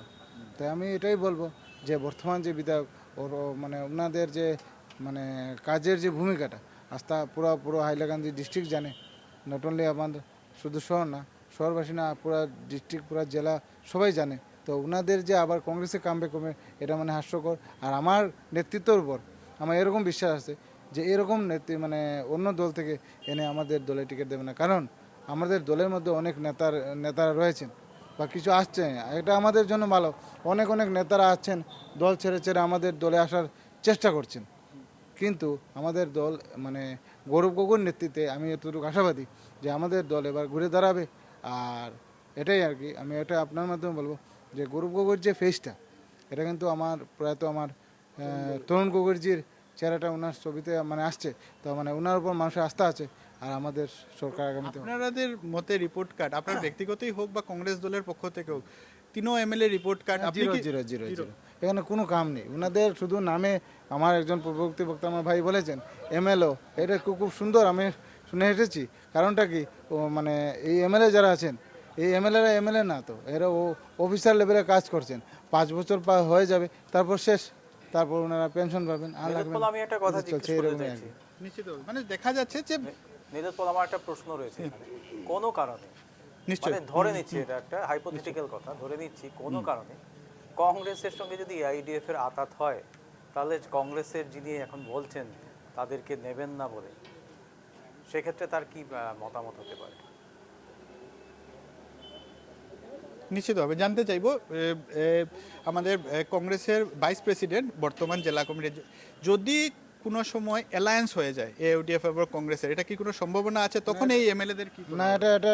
তাই আমি এটাই বলবো যে বর্তমান যে বিধায়ক মানে ওনাদের যে মানে কাজের যে ভূমিকাটা আস্থা পুরো হাইলাকান্দি ডিস্ট্রিক্ট জানে, নট অনলি আমাদের শুধু শহর না, শহরবাসী না, পুরো ডিস্ট্রিক্ট পুরো জেলা সবাই জানে। তো ওনাদের যে আবার কংগ্রেসে কামবে কমে, এটা মানে হাস্যকর। আর আমার নেতৃত্বের উপর আমার এরকম বিশ্বাস আছে যে এরকম মানে অন্য দল থেকে এনে আমাদের দলে টিকিট দেবে না, কারণ আমাদের দলের মধ্যে অনেক নেতারা রয়েছেন বা কিছু আসছে, এটা আমাদের জন্য ভালো। অনেক নেতারা আসছেন, দল ছেড়ে আমাদের দলে আসার চেষ্টা করছেন, কিন্তু আমাদের দল মানে গৌরব গগৈর নেতৃত্বে আমি এতটুকু আশাবাদী যে আমাদের দল এবার ঘুরে দাঁড়াবে। আর এটাই আর কি, আমি এটা আপনার মাধ্যমে বলবো যে গৌরব গগৈর যে ফেসটা, এটা কিন্তু প্রয়াত আমার তরুণ গগৈজির চেহারাটা ওনার ছবিতে মানে আসছে, তো মানে ওনার উপর মানুষের আস্থা আছে। আর আমাদের সরকার আগামীতে আপনাদের মতে রিপোর্ট কার্ড আপনার ব্যক্তিগতই হোক বা কংগ্রেস দলের পক্ষ থেকে হোক, 3 এমএলএ রিপোর্ট কার্ড আপনি কি জিরো, এখানে কোনো কাম নেই ওনাদের, শুধু নামে। আমার একজন পূর্ববর্তী বক্তা আমার ভাই বলেছেন এমএলও, এটা খুব সুন্দর, আমি শুনে এসেছি। কারণটা কি, ও মানে এই এমএলএ যারা আছেন, এই এমএলএ না তো, এরা অফিসার লেভেলে কাজ করছেন, 5 বছর হয়ে যাবে, তারপর শেষ, তারপর ওনারা পেনশন পাবেন। আর লাগবে আমি একটা কথা জিজ্ঞেস করতে চাইছি, নিশ্চিত মানে দেখা যাচ্ছে যে নীলোৎপল, আমার একটা প্রশ্ন রয়েছে এখানে। কোনো কারণে মানে ধরে নিচ্ছি, এটা একটা হাইপোথেটিক্যাল কথা, ধরে নিচ্ছি কোনো কারণে কংগ্রেসের সঙ্গে যদি আইডিএফ এর আতাত হয়, তাহলে কংগ্রেসের যিনি এখন বলছেন তাদেরকে নেবেন না বলে, সেক্ষেত্রে তার কি মতামত হতে পারে? নিশ্চিতভাবে জানতে চাইবো আমাদের কংগ্রেসের ভাইস প্রেসিডেন্ট বর্তমান জেলা কমিটির, যদি কোনো সময় অ্যালায়েন্স হয়ে যায় এউডিএফ এবং কংগ্রেসের, এটা কি কোনো সম্ভাবনা আছে তখন এই এমএলএদের কি? না,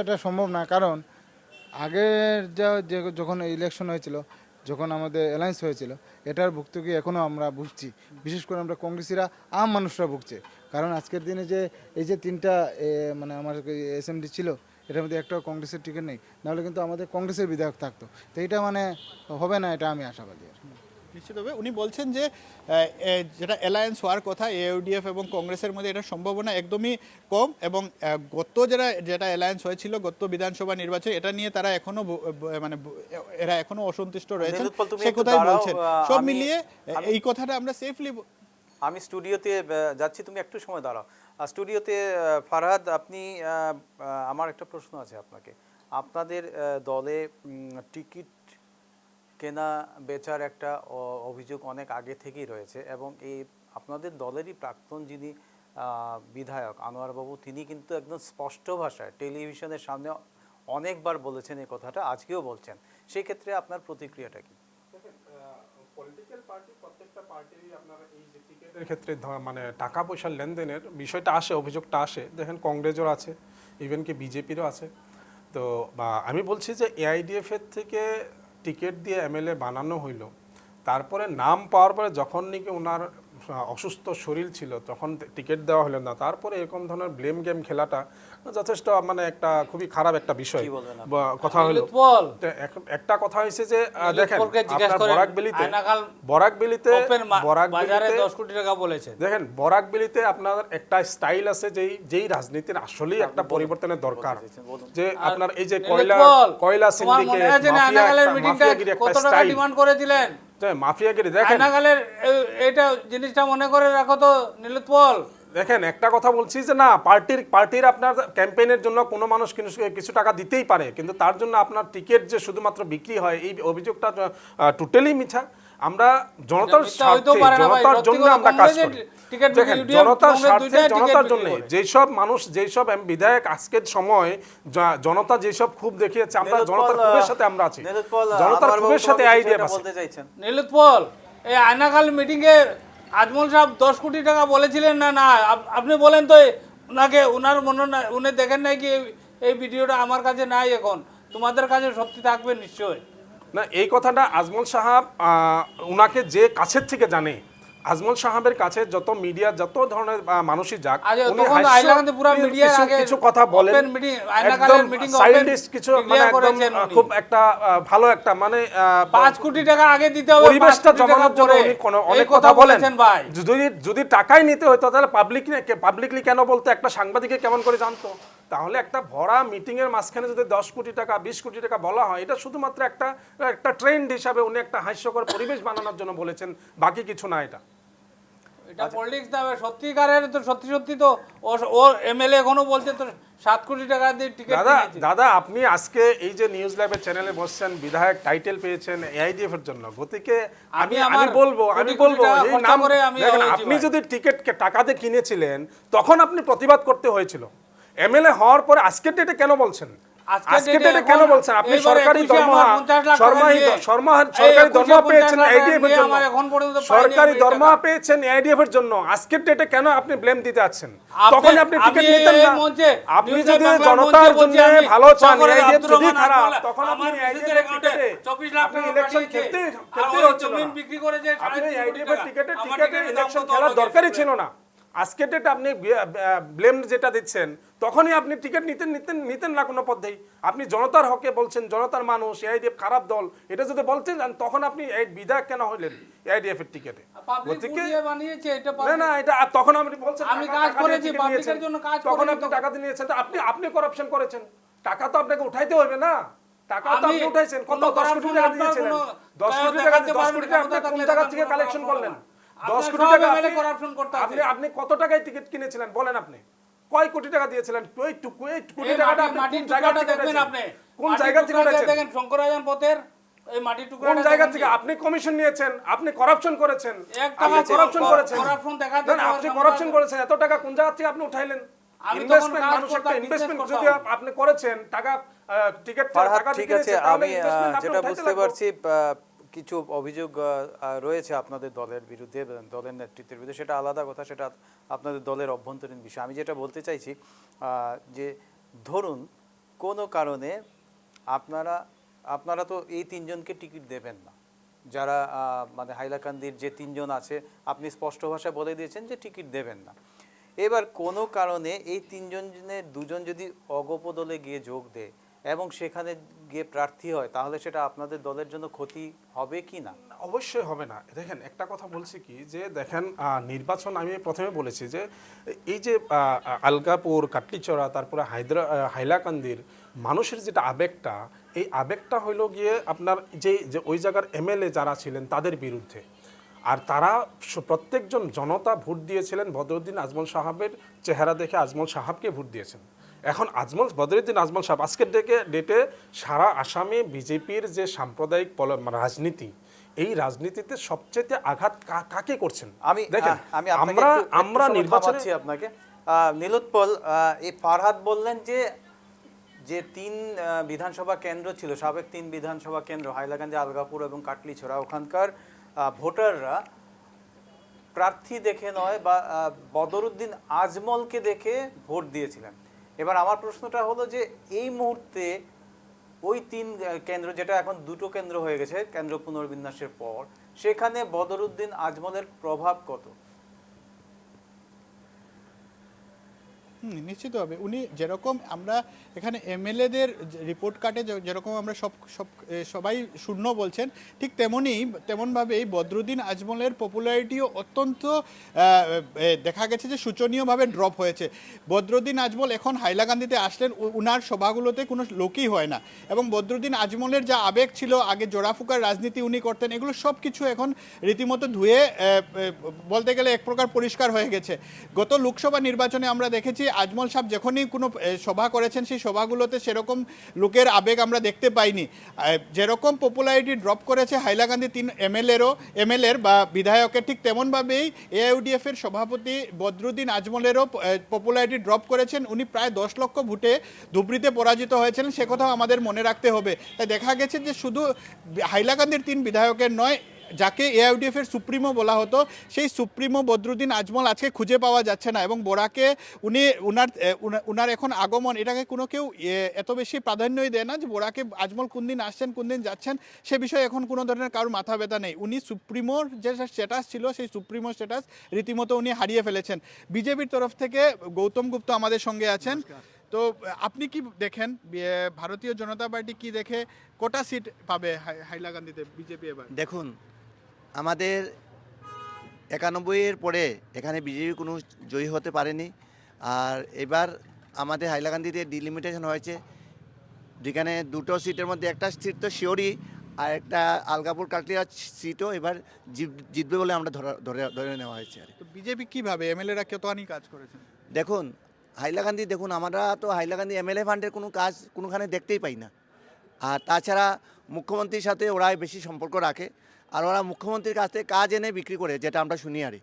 এটা সম্ভব না, কারণ আগের যখন ইলেকশন হয়েছিল, যখন আমাদের অ্যালায়েন্স হয়েছিল, এটার ভুক্তভোগী এখনও আমরা বুঝছি। বিশেষ করে আমরা কংগ্রেসিরা, আম মানুষরা ভুগছে। কারণ আজকের দিনে যে এই যে 3টা মানে আমার অ্যাসেম্বলি ছিল, এটার মধ্যে একটাও কংগ্রেসের টিকিট নেই, নাহলে কিন্তু আমাদের কংগ্রেসের বিধায়ক থাকতো। তো এটা মানে হবে না, এটা আমি আশাবাদী আর কি। নিশ্চিতভাবে উনি বলছেন যে যেটা অ্যালায়েন্স হওয়ার কথা এআইইউডিএফ এবং কংগ্রেসের মধ্যে এটার সম্ভাবনা একদমই কম, এবং গত যেটা অ্যালায়েন্স হয়েছিল গত বিধানসভা নির্বাচন, এটা নিয়ে তারা এরা এখনো অসন্তুষ্ট রয়েছেন, নীলোৎপল, তুমি সে একটু কথাই দাঁড়াও, বলছেন। সব আমি- মিলিয়ে এই কথাটা আমরা সেফলি আমি স্টুডিওতে যাচ্ছি, তুমি একটু সময় দাঁড়াও। স্টুডিওতে ফারহাদ, আপনি আমার একটা প্রশ্ন আছে আপনাকে। আপনাদের দলে টিকিট কেনা বেচার একটা অভিযোগ অনেক আগে থেকেই রয়েছে, এবং এই আপনাদের দলেরই প্রাক্তন যিনি বিধায়ক আনোয়ার বাবু, তিনি কিন্তু একদম স্পষ্ট ভাষায় টেলিভিশনের সামনে অনেকবার বলেছেন এই কথাটা, আজকেও বলছেন। সেই ক্ষেত্রে আপনার প্রতিক্রিয়াটা কি? পলিটিক্যাল পার্টি, প্রত্যেকটা পার্টিরই আপনার এই যে টিকেটের ক্ষেত্রে মানে টাকা পয়সার লেনদেনের বিষয়টা আসে, অভিযোগটা আসে। দেখেন কংগ্রেসের আছে, ইভেন কি বিজেপিরও আছে। তো আমি বলছি যে এআইডিএফ এর থেকে টিকিট দিয়ে এমএলএ বানানো হইলো, তারপরে নাম পাওয়ার পরে যখন নাকি ওনার অসুস্থ শরীর ছিল তখন টিকিট দেওয়া হলো না, তারপরে এরকম ধরনের ব্লেম গেম খেলাটা যথেষ্ট মানে একটা খুবই খারাপ একটা বিষয় কি বলবেন আপনি? কথা হলো। নীলোৎপল, তো একটা কথা হয়েছে যে দেখেন নীলোৎপলকে জিজ্ঞেস আপনার করেন, বরাকবেলিতে আয়নাকাল বরাকবেলিতে ওপেন বাজারে বরাকবেলিতে 10 কোটি টাকা বলেছেন। দেখেন বরাকবেলিতে আপনার একটা স্টাইল আছে যেই রাজনীতির আসলেই একটা পরিবর্তনের দরকার, যে আপনার এই যে কয়লা তোমার সিন্ডিকেট, মনে আছে না আয়নাকালের মিটিংটা মাফিয়াগিরি একটা কত টাকা স্টাইল, ডিমান্ড করেছিলেন? মাফিয়াগিরি। দেখেন আয়নাকালের এটা জিনিসটা মনে করে রাখো তো নীলোৎপল। দেখেন একটা কথা বলছি যে না, পার্টির আপনার ক্যাম্পেইনের জন্য কোনো মানুষ কিছু টাকা দিতেই পারে, কিন্তু তার জন্য আপনার টিকিট যে শুধুমাত্র বিক্রি হয়, এই অভিযোগটা টোটালি মিথ্যা। আমরা জনতার মিথ্যা হইতেও স্বার্থে, পারে না ভাই, জনতার সত্যি জন্য কথা, আমরা কাজ কংগ্রেসের করি। টিকিট দেখেন বিক্রি, জনতার কংগ্রেস স্বার্থে, দুইটাই টিকিট জনতার বিক্রি জন্য করে। যেসব মানুষ, যেসব বিধায়ক আজকের সময় জনতা যেসব ক্ষোভ দেখিয়েছে, আমরা জনতার ক্ষোভের সাথে আমরা আছি, জনতার ক্ষোভের সাথে আইডিএফ আছে। বলতে চাইছেন? নীলোৎপল, এই আয়নাকাল মিটিংয়ে আজমল সাহেব 10 কোটি টাকা বলেছিলেন না? না, আপনি বলেন তো ওনাকে, ওনার মনে না, উনি দেখেন নাই কি এই ভিডিওটা? আমার কাছে নাই এখন, তোমাদের কাছে সত্যি থাকবে নিশ্চয়। না, এই কথাটা আজমল সাহাব উনাকে যে কাছের থেকে জানে, আজমল সাহাবের কাছে যত মিডিয়া, যত ধরনের মানুষই যাক, আচ্ছা, উনি তখন হাইলাকান্দি পুরো মিডিয়ার আগে কিছু কথা বলেন, open meeting, আয়নাকালের একদম meeting সাইন্টিস্ট, open কিছু declare মানে একদম করেছেন উনি। খুব একটা ভালো একটা মানে 5 কোটি টাকা আগে দিতে হবে, পরিবেশটা 5 কোটি টাকা জমানোর জন্য পরে। উনি এই অনেক কথা বলেন। বলেছেন ভাই। যদি টাকাই নিতে হতো তাহলে পাবলিকলি কেন বলতো? একটা সাংবাদিকে কেমন করে জানতো? তাহলে একটা ভরা মিটিং এর মাঝখানে যদি 10 কোটি টাকা 20 কোটি টাকা বলা হয়, এটা শুধুমাত্র একটা ট্রেন্ড হিসাবে উনি একটা হাস্যকর পরিবেশ বানানোর জন্য বলেছেন, বাকি কিছু না। এটা পলিটিক্স না, সত্যিকারের তো সত্যি তো ও এমএলএ এখনো বলছে তো 7 কোটি টাকা দিয়ে টিকিট কিনেছে। দাদা আপনি আজকে এই যে নিউজ ল্যাবের চ্যানেলে বসছেন, বিধায়ক টাইটেল পেয়েছেন এআইডিএফ এর জন্য, গতিকে আমি বলবো এই নাম, দেখেন আপনি যদি টিকিট টাকা দিয়ে কিনেছিলেন তখন আপনি প্রতিবাদ করতে হয়েছিল। এমএলএ হওয়ার পরে আজকের ডেটে কেন বলছেন? আজকে ডেটে কেন বলছেন? আপনি সরকারি দরমহা পেয়েছেন এআইডিএফ এর জন্য, সরকারি দরমহা পেয়েছেন এআইডিএফ এর জন্য, আজকের ডেটে কেন আপনি ব্লেম দিতে আছেন? তখন আপনি টিকিট নিতেন না। আপনি যদি জনতার জন্য ভালো চান, এআইডিএফ যদি খারাপ, তখন আপনি এআইডিএফ এর টিকিটে আপনি ইলেকশন খেলতে হচ্ছিল না। আপনি এআইডিএফ এর টিকিটে ইলেকশন খেলার দরকারই ছিল না। আজকের ডেটে আপনি ব্লেম যেটা দিচ্ছেন, তখনই আপনি টিকিট নিতেন না কোনো পদ্ধতি। আপনি জনতার হকে বলছেন, জনতার মানুষ, এআইডিএফ খারাপ দল, এটা যদি বলছেন তখন আপনি এই বিধায়ক কেন হইলেন এআইডিএফ এর টিকিটে? না, এটা তখন আপনি বলছেন আমি কাজ করেছি পাবলিকের জন্য, কাজ করেছি, তখন আপনি টাকা দিয়ে নিয়েছেন, আপনি করাপশন করেছেন। টাকা তো আপনাকে উঠাইতে হবে না, টাকা তো আপনি উঠাইছেন। কত 10 কোটি টাকা দিয়েছিলেন, 10 কোটি টাকা আপনি কোন জায়গা থেকে কালেকশন করলেন? 10 কোটি টাকা আপনি কত টাকায় টিকিট কিনেছিলেন বলেন? আপনি কয় কোটি টাকা দিয়েছিলেন? ওই কোটি টাকাটা আপনি কোন জায়গা থেকে দেখবেন? আপনি কোন জায়গা থেকে দেখেন? শঙ্করাজান পথের এই মাটি টুকরা কোন জায়গা থেকে আপনি কমিশন নিয়েছেন? আপনি করাপশন করেছেন, আপনি করাপশন করেছেন, আপনি করাপশন করেছেন। এত টাকা কোন জায়গা থেকে আপনি উঠাইলেন? ইনভেস্টমেন্ট, মানুষ একটা ইনভেস্টমেন্ট যদি আপনি করেছেন, টাকা টিকিট টাকা ঠিক আছে, আমি যেটা বুঝতে পারছি কিছু অভিযোগ রয়েছে আপনাদের দলের বিরুদ্ধে, দলের নেতৃত্বের বিরুদ্ধে, সেটা আলাদা কথা, সেটা আপনাদের দলের অভ্যন্তরীণ বিষয়। আমি যেটা বলতে চাইছি যে ধরুন কোনো কারণে আপনারা তো এই 3 জনকে টিকিট দেবেন না, যারা মানে হাইলাকান্দির যে 3 জন আছে, আপনি স্পষ্ট ভাষায় বলে দিয়েছেন যে টিকিট দেবেন না। এবার কোনো কারণে এই তিনজনের দুজন যদি অগপ দলে গিয়ে যোগ দেয় এবং সেখানে গিয়ে প্রার্থী হয়, তাহলে সেটা আপনাদের দলের জন্য ক্ষতি হবে কি না? অবশ্যই হবে না। দেখেন একটা কথা বলছি কি, যে দেখেন নির্বাচন, আমি প্রথমে বলেছি যে এই যে আলগাপুর, কাটলিচড়া, তারপরে হাইলাকান্দির মানুষের যেটা আবেগটা, এই আবেগটা হইলো গিয়ে আপনার যে ওই জায়গার এমএলএ যারা ছিলেন তাদের বিরুদ্ধে। আর তারা প্রত্যেকজন জনতা ভোট দিয়েছিলেন বদরুদ্দিন আজমল সাহাবের চেহারা দেখে আজমল সাহাবকে ভোট দিয়েছেন। এখন বদরুদ্দিন আজমল সাহেব আজকের ডেটে সারা আসামে বিজেপির যে সাম্প্রদায়িক রাজনীতি, এই রাজনীতিতে সবচেয়ে আঘাত কাকে করছেন? আমি দেখেন, আমি আপনাকে আমরা নির্বাচনে আপনাকে নীলোৎপল, এই ফারহাদ বললেন যে যে 3 বিধানসভা কেন্দ্র ছিল, সাবেক 3 বিধানসভা কেন্দ্র হাইলাকান্দি, আলগাপুর এবং কাটলিছড়া, ওখানকার ভোটাররা প্রার্থী দেখে নয় বা বদরুদ্দিন আজমলকে দেখে ভোট দিয়েছিলেন। এবার আমার প্রশ্নটা হলো যে এই মুহূর্তে ওই 3 কেন্দ্র, যেটা এখন 2টো কেন্দ্র হয়ে গেছে কেন্দ্র পুনর্বিন্যাসের পর, সেখানে বদরুদ্দিন আজমলের প্রভাব কত? নিশ্চিতভাবে উনি যেরকম, আমরা এখানে এমএলএদের রিপোর্ট কার্ডে যেরকম আমরা সবাই শূন্য বলছেন, ঠিক তেমনভাবেই বদরুদ্দিন আজমলের পপুলারিটিও অত্যন্ত দেখা গেছে যে শোচনীয়ভাবে ড্রপ হয়েছে। বদরুদ্দিন আজমল এখন হাইলাকান্দিতে আসলেন, উনার সভাগুলোতে কোনো লোকই হয় না, এবং বদরুদ্দিন আজমলের যা আবেগ ছিল, আগে জোড়াফুকার রাজনীতি উনি করতেন, এগুলো সব কিছু এখন রীতিমতো ধুয়ে বলতে গেলে এক প্রকার পরিষ্কার হয়ে গেছে। গত লোকসভা নির্বাচনে আমরা দেখেছি আজমল সাহেব যখনই কোনো সভা করেছেন, সেই সভাগুলোতে সেরকম লোকের আবেগ আমরা দেখতে পাইনি। যেরকম পপুলারিটি ড্রপ করেছে হাইলাকান্দি 3 এমএলএর বা বিধায়কের, ঠিক তেমনভাবেই এআইইউডিএফ এর সভাপতি বদরুদ্দিন আজমলেরও পপুলারিটি ড্রপ করেছেন। উনি প্রায় 10 লক্ষ ভোটে ধুবড়িতে পরাজিত হয়েছিলেন, সে কথাও আমাদের মনে রাখতে হবে। তাই দেখা গেছে যে শুধু হাইলাকান্দির 3 বিধায়কের নয়, যাকে এআইইউডিএফ এর সুপ্রিমো বলা হতো, সেই সুপ্রিমো বদরুদ্দিন আজমল আজকে খুঁজে পাওয়া যাচ্ছে না, এবং বোরাকে উনার এখন আগমন, এটাকে কোনো কেউ এত বেশি প্রাধান্যই দেয় না যে বোরাকে আজমল কোন দিন আসছেন কোন দিন যাচ্ছেন, সে বিষয়ে এখন কোনো ধরনের কারোর মাথা ব্যথা নেই। উনি সুপ্রিমোর যে স্ট্যাটাস ছিল, সেই সুপ্রিমো স্ট্যাটাস রীতিমতো উনি হারিয়ে ফেলেছেন। বিজেপির তরফ থেকে গৌতম গুপ্ত আমাদের সঙ্গে আছেন। তো আপনি কি দেখেন, ভারতীয় জনতা পার্টি কি দেখে কটা সিট পাবে হাইলাকান্দিতে বিজেপি এবার? দেখুন, আমাদের 91-এর পরে এখানে বিজেপি কোনো জয়ী হতে পারেনি। আর এবার আমাদের হাইলাকান্দিতে ডিলিমিটেশন হয়েছে, যেখানে 2টো সিটের মধ্যে একটা সিট তো শিওরই, আর একটা আলগাপুর কাটলিয়া সিটও এবার জিতবে বলে আমরা ধরে নেওয়া হয়েছে। তো বিজেপি কীভাবে, এমএলএরা কতখানি কাজ করেছেন? দেখুন হাইলাকান্দি, দেখুন আমরা তো হাইলাকান্দি এমএলএ ফান্ডের কোনো কাজ কোনোখানে দেখতেই পাই না। আর তাছাড়া মুখ্যমন্ত্রীর সাথে ওরাই বেশি সম্পর্ক রাখে, আর ওরা মুখ্যমন্ত্রীর কাছ থেকে কাজ এনে বিক্রি করে, যেটা আমরা শুনি। আর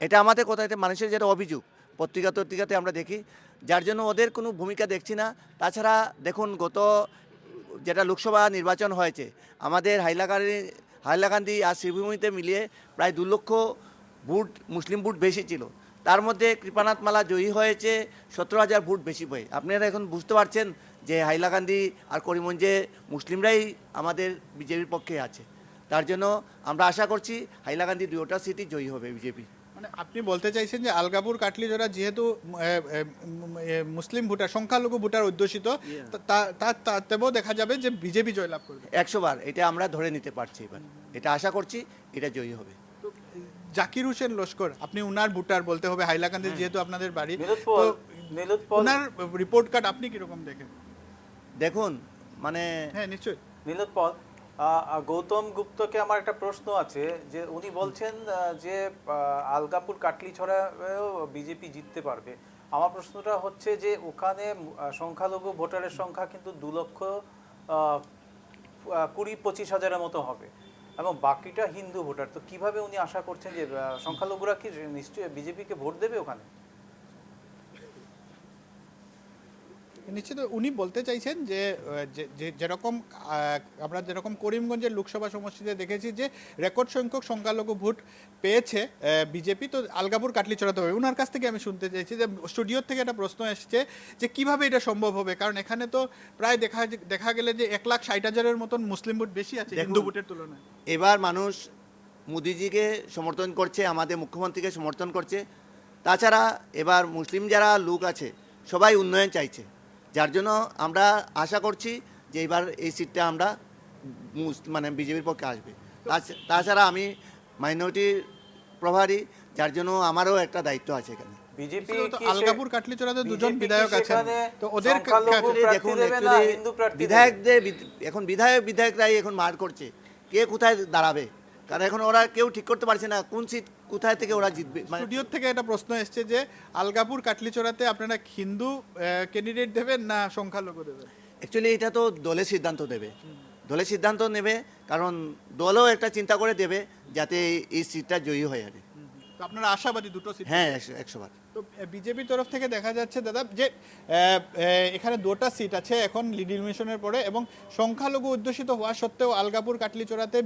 এটা আমাদের কোথায় মানুষের যেটা অভিযোগ পত্রিকাতে আমরা দেখি, যার জন্য ওদের কোনো ভূমিকা দেখছি না। তাছাড়া দেখুন, গত যেটা লোকসভা নির্বাচন হয়েছে, আমাদের হাইলাকান্দি আর শ্রীভূমিতে মিলিয়ে প্রায় 2 লক্ষ ভোট মুসলিম ভোট বেশি ছিল। তার মধ্যে কৃপানাথ মালা জয়ী হয়েছে 17,000 ভোট বেশি পেয়ে। আপনারা এখন বুঝতে পারছেন যে হাইলাকান্দি আর করিমগঞ্জে মুসলিমরাই আমাদের বিজেপির পক্ষে আছে। তার জন্য আমরা আশা করছি হাইলাকান্দি 2টা সিটই জয়ী হবে বিজেপি। মানে আপনি বলতে চাইছেন যে আলগাপুর কাটলিজোড়া যেহেতু মুসলিম ভোটার, সংখ্যালঘু ভোটার অধ্যুষিত, তাতেও দেখা যাবে যে বিজেপি জয়লাভ করবে 100 বার, এটা আমরা ধরে নিতে পারছি। এবার এটা আশা করছি এটা জয়ী হবে। জাকির হোসেন লস্কর, আপনি উনার ভোটার বলতে হবে হাইলাকান্দি, যেহেতু আপনাদের বাড়ি, উনার রিপোর্ট কার্ড আপনি কিরকম দেখেন? দেখুন মানে হ্যাঁ নিশ্চয়ই। নীলোৎপল, গৌতম গুপ্তকে আমার একটা প্রশ্ন আছে, যে উনি বলছেন যে আলগাপুর কাটলিছড়াও বিজেপি জিততে পারবে। আমার প্রশ্নটা হচ্ছে যে ওখানে সংখ্যালঘু ভোটারের সংখ্যা কিন্তু 2,20,25 হাজারের মতো হবে, এবং বাকিটা হিন্দু ভোটার। তো কিভাবে উনি আশা করছেন যে সংখ্যালঘুরা কি নিশ্চয়ই বিজেপিকে ভোট দেবে ওখানে? নিশ্চিত উনি বলতে চাইছেন যে যেরকম আমরা যেরকম করিমগঞ্জের লোকসভা সমষ্টিতে দেখেছি যে রেকর্ড সংখ্যক সংখ্যালঘু ভোট পেয়েছে বিজেপি, তো আলগাপুর কাটলিছড়াতে হবে। ওনার কাছ থেকে আমি শুনতে চাইছি যে স্টুডিওর থেকে একটা প্রশ্ন এসছে যে কিভাবে এটা সম্ভব হবে, কারণ এখানে তো প্রায় দেখা গেলে যে 1,60,000-এর মতন মুসলিম ভোট বেশি আছে হিন্দু ভোটের তুলনায়। এবার মানুষ মোদিজিকে সমর্থন করছে, আমাদের মুখ্যমন্ত্রীকে সমর্থন করছে। তাছাড়া এবার মুসলিম যারা লোক আছে সবাই উন্নয়ন চাইছে, যার জন্য আমরা আশা করছি যে এবার এই সিটটা আমরা মানে বিজেপির পক্ষে আসবে। তাছাড়া আমি মাইনরিটি প্রভারী, যার জন্য আমারও একটা দায়িত্ব আছে এখানে। বিজেপি তো আলগাপুর কাটলিচড়াতে দুজন বিধায়ক আছেন, তো ওদের দেখুন এখন বিধায়করাই এখন মার করছে কে কোথায় দাঁড়াবে, কারণ এখন ওরা কেউ ঠিক করতে পারছে না কোন সিট কোথায় থেকে ওরা জিতবে। স্টুডিও থেকে একটা প্রশ্ন এসছে যে আলগাপুর কাটলিচড়াতে আপনারা হিন্দু ক্যান্ডিডেট দেবেন না সংখ্যালঘু দেবেন? অ্যাকচুয়ালি এটা তো দলের সিদ্ধান্ত দেবে, দলের সিদ্ধান্ত নেবে, কারণ দলও একটা চিন্তা করে দেবে যাতে এই সিটটা জয়ী হয় আর কি। তো আপনারা আশাবাদী দুটো সিট? হ্যাঁ, 100বার। তো বিজেপির তরফ থেকে দেখা যাচ্ছে দাদা যে এখানে দুটো সিট আছে এখন লিডিমিশনের পরে, এবং সংখ্যালঘু অধ্যুষিত হওয়া সত্ত্বেও আলগাপুর কাটলিচড়াতে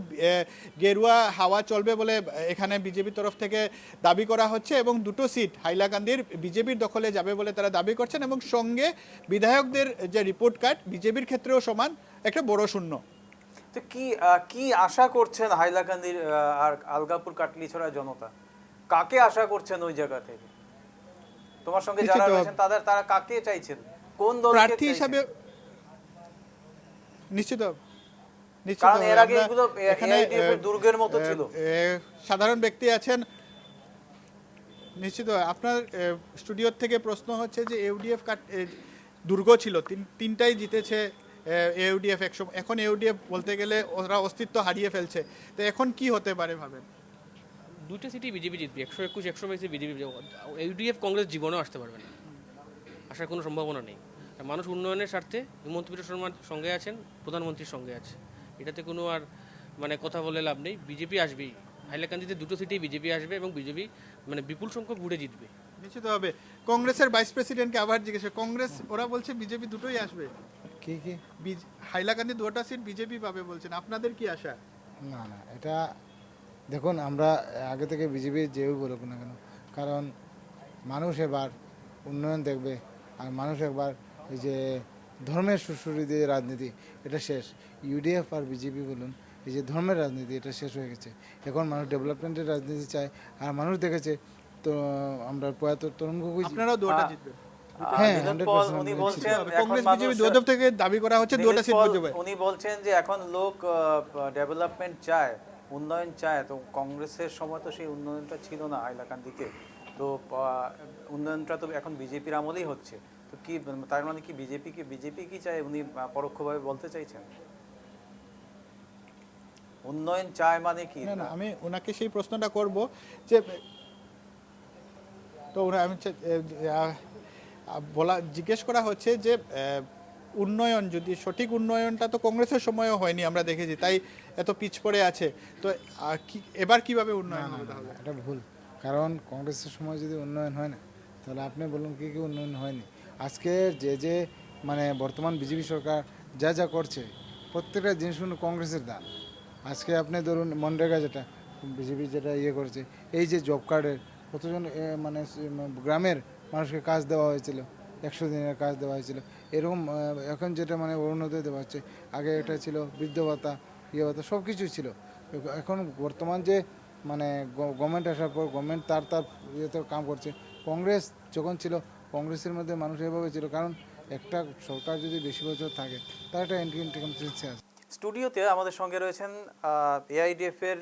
গেরুয়া হাওয়া চলবে বলে এখানে বিজেপির তরফ থেকে দাবি করা হচ্ছে, এবং দুটো সিট হাইলাকান্দির বিজেপির দখলে যাবে বলে তারা দাবি করছেন, এবং সঙ্গে বিধায়কদের যে রিপোর্ট কার্ড বিজেপির ক্ষেত্রেও সমান একটা বড় শূন্য। তো কি আশা করছেন হাইলাকান্দির আর আলগাপুর কাটলিছড়া জনতা? কাকে আশা করছেন ওই জায়গা থেকে? তোমার সঙ্গে যারা রয়েছেন তারা কাকে চাইছেন, কোন দলকে প্রার্থী হিসাবে? নিশ্চিত কারণ এর আগে এগুলো AIDF এর দুর্গের মতো ছিল। সাধারণ ব্যক্তি আছেন, নিশ্চিত। আপনার স্টুডিও থেকে প্রশ্ন হচ্ছে যে ইউডিএফ দুর্গ ছিল, তিনটাই জিতেছে ইউডিএফ, এখন ইউডিএফ বলতে গেলে ওরা অস্তিত্ব হারিয়ে ফেলছে, তো এখন কি হতে পারে ভাবেন? দুটো সিটি বিজেপি জিতবে, 121 122 বিজেপি। ইউডিএফ কংগ্রেস জীবনেও আসতে পারবে না, আসার কোনো সম্ভাবনা নেই। মানুষ উন্নয়নের স্বার্থে হিমন্ত বিশ্ব শর্মার সঙ্গে আছেন, প্রধানমন্ত্রীর সঙ্গে আছে, এটাতে কোনো আর মানে কথা বলে লাভ নেই। বিজেপি আসবেই, হাইলাকান্দিতে দুটো সিটেই বিজেপি আসবে এবং বিজেপি মানে বিপুল সংখ্যক ভোটে জিতবে নিশ্চিত হবে। কংগ্রেসের ভাইস প্রেসিডেন্টকে আবার জিজ্ঞেস, কংগ্রেস ওরা বলছে বিজেপি দুটোই আসবে, কি হাইলাকান্দি দুটো সিট বিজেপি পাবে বলছেন, আপনাদের কি আশা? না, এটা দেখুন, আমরা আগে থেকে বিজেপি যেও বলুক না কেন, কারণ মানুষ এবার উন্নয়ন দেখবে, আর মানুষ একবার এই যে ধর্মের সুরসুরি দিয়ে রাজনীতি এটা শেষ। ইউডিএফ আর বিজেপি বলুন, এই যে ধর্মের রাজনীতি এটা শেষ হয়ে গেছে। এখন মানুষ ডেভেলপমেন্টের রাজনীতি চায়, আর মানুষ দেখেছে তো আমরা প্রয়াত তরুণ গগৈ, আপনারাও দুটো জিতবে? হ্যাঁ, উনি বলছেন কংগ্রেস বিজেপি দুটো থেকে দাবি করা হচ্ছে দুটো সিট জিতবে। উনি বলছেন যে এখন লোক ডেভেলপমেন্ট চায়, উন্নয়ন চায়, তো কংগ্রেসের সময় তো সেই উন্নয়নটা ছিল না হাইলাকান্দিতে, তো উন্নয়নটা তো এখন বিজেপির আমলেই হচ্ছে। তো কি তার মানে কি বিজেপি কি চায়, উনি পরোক্ষভাবে বলতে চাইছেন? উন্নয়ন চায় মানে কি? না, আমি ওনাকে সেই প্রশ্নটা করব যে, তো আমি জিজ্ঞেস করা হচ্ছে যে উন্নয়ন, যদি সঠিক উন্নয়নটা তো কংগ্রেসের সময়ও হয়নি আমরা দেখেছি, তাই এত পিছ পড়ে আছে, তো এবার কিভাবে উন্নয়ন হবে? তাহলে এটা ভুল, কারণ কংগ্রেসের সময় যদি উন্নয়ন হয় না, তাহলে আপনি বলুন কি উন্নয়ন হয়নি। আজকে যে মানে বর্তমান বিজেপি সরকার যা করছে প্রত্যেকটা জিনিস কিন্তু কংগ্রেসের দান। আজকে আপনি ধরুন মনরেগা যেটা বিজেপি যেটা করছে, এই যে জব কার্ডের কতজন মানে গ্রামের মানুষকে কাজ দেওয়া হয়েছিল, 100 দিনের কাজ দেওয়া হয়েছিল, এরকম এখন যেটা মানে অরুণোদয় দেওয়া হচ্ছে। আগে এটা ছিল বৃদ্ধ ভাতা, ভাতা সব কিছুই ছিল। এখন বর্তমান যে মানে গভর্নমেন্ট আসার পর গভর্নমেন্ট তার ইয়েতে কাম করছে। কংগ্রেস যখন ছিল, কংগ্রেসের মধ্যে মানুষ এভাবে ছিল, কারণ একটা সরকার যদি বেশি বছর থাকে তার একটা ইনকনসিস্টেন্সি আছে। স্টুডিওতে আমাদের সঙ্গে রয়েছেন AIDF এর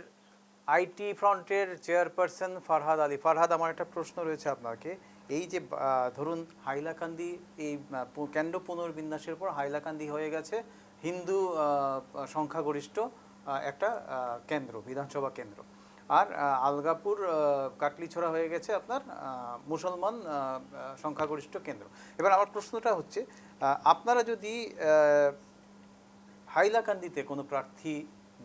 আইটি ফ্রন্টের চেয়ারপারসন ফারহাদ আলী। ফারহাদ, আমার একটা প্রশ্ন রয়েছে আপনাকে। এই যে ধরুন হাইলাকান্দি এই কেন্দ্র পুনর্বিন্যাসের পর হাইলাকান্দি হয়ে গেছে হিন্দু সংখ্যাগরিষ্ঠ একটা কেন্দ্র, বিধানসভা কেন্দ্র, আর আলগাপুর কাটলিছড়া হয়ে গেছে আপনার মুসলমান সংখ্যাগরিষ্ঠ কেন্দ্র। এবার আমার প্রশ্নটা হচ্ছে, আপনারা যদি হাইলাকান্দিতে কোনো প্রার্থী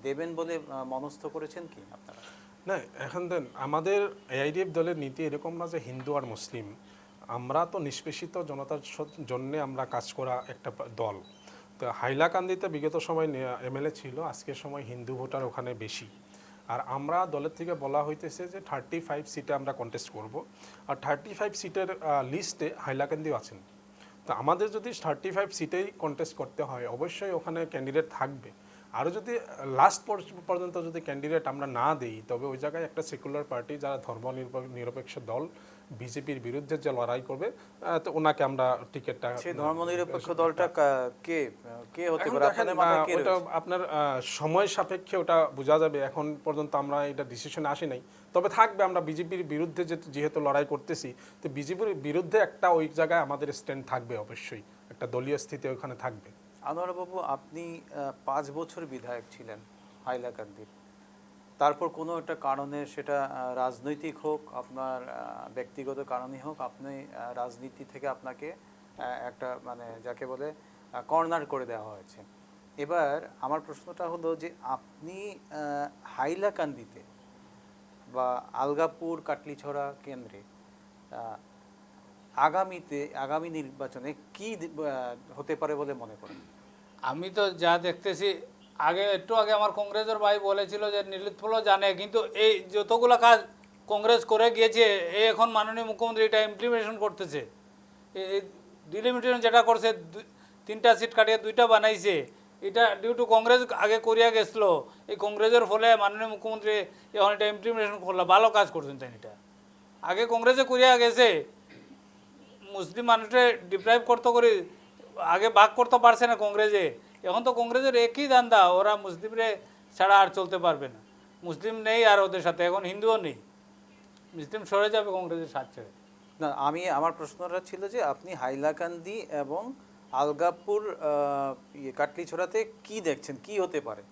দেবেন বলে মনস্থ করেছেন কি আপনারা? না, এখন দেন আমাদের AIDF দলের নীতি এরকম না যে হিন্দু আর মুসলিম, আমরা তো নিষ্পেষিত জনতার জন্য আমরা কাজ করা একটা দল। তো হাইলাকান্দিতে বিগত সময় MLA ছিল, আজকের সময় হিন্দু ভোটার ওখানে বেশি, আর আমরা দলের থেকে বলা হইতেছে যে 35 সিটে আমরা কন্টেস্ট করব, আর 35 সিটের লিস্টে হাইলাকান্দিও আছেন। তো আমাদের যদি 35 সিটেই কন্টেস্ট করতে হয়, অবশ্যই ওখানে ক্যান্ডিডেট থাকবে, আরও যদি লাস্ট পর্যন্ত যদি ক্যান্ডিডেট আমরা না দিই, তবে ওই জায়গায় একটা সেকুলার পার্টি যারা নিরপেক্ষ দল বিজেপির বিরুদ্ধে যে লড়াই করবে, তো ওনাকে আমরা টিকিটটা, সেই ধর্মনিরপেক্ষ দলটা কে কে হতে এখন পারে দেখেন, আপনাদের মাথায় কে ওটা রয়েছে? আপনার সময় সাপেক্ষে ওটা বোঝা যাবে। এখন পর্যন্ত আমরা এটা ডিসিশনে আসি নাই, তবে থাকবে আমরা বিজেপির বিরুদ্ধে যেহেতু লড়াই করতেছি, তো বিজেপির বিরুদ্ধে একটা ওই জায়গায় আমাদের স্ট্যান্ড থাকবে, অবশ্যই একটা দলীয় স্থিতি ওখানে থাকবে। আনোয়ার বাবু, আপনি 5 বছর বিধায়ক ছিলেন হাইলাকান্দির, তারপর কোনো একটা কারণে, সেটা রাজনৈতিক হোক, আপনার ব্যক্তিগত কারণই হোক, আপনি রাজনীতি থেকে আপনাকে একটা মানে যাকে বলে কর্নার করে দেওয়া হয়েছে। এবার আমার প্রশ্নটা হলো যে আপনি হাইলাকান্দিতে বা আলগাপুর কাটলিছড়া কেন্দ্রে আগামী নির্বাচনে কি হতে পারে বলে মনে করেন? আমি তো যা দেখতেছি, একটু আগে আমার কংগ্রেসের ভাই বলেছিল যে নীলোৎপলও জানে, কিন্তু এই যতগুলো কাজ কংগ্রেস করে গিয়েছে, এই এখন মাননীয় মুখ্যমন্ত্রী এটা ইমপ্লিমেন্টেশন করতেছে। এই ডিলিমিটেশন যেটা করছে, 3টা সিট কাটিয়ে 2টা বানাইছে, এটা ডিউ টু কংগ্রেস আগে করিয়া গেছিল। এই কংগ্রেসের ফলে মাননীয় মুখ্যমন্ত্রী এখন এটা ইমপ্লিমেন্টেশন করলো, ভালো কাজ করছেন তাই। এটা আগে কংগ্রেসে করিয়া গেছে, মুসলিম মানুষে ডিপ্রাইভ করতে করে আগে ভাগ করতে পারছে না কংগ্রেসে। এখন তো কংগ্রেসের একই দান্দা, ওরা মুসলিমরে ছাড়া আর চলতে পারবে না। মুসলিম নেই আর ওদের সাথে, এখন হিন্দুও নেই, মুসলিম সরে যাবে কংগ্রেসের সাথ ছেড়ে। না, আমার প্রশ্নটা ছিল যে আপনি হাইলাকান্দি এবং আলগাপুর কাটলিছড়াতে কি দেখছেন, কি হতে পারে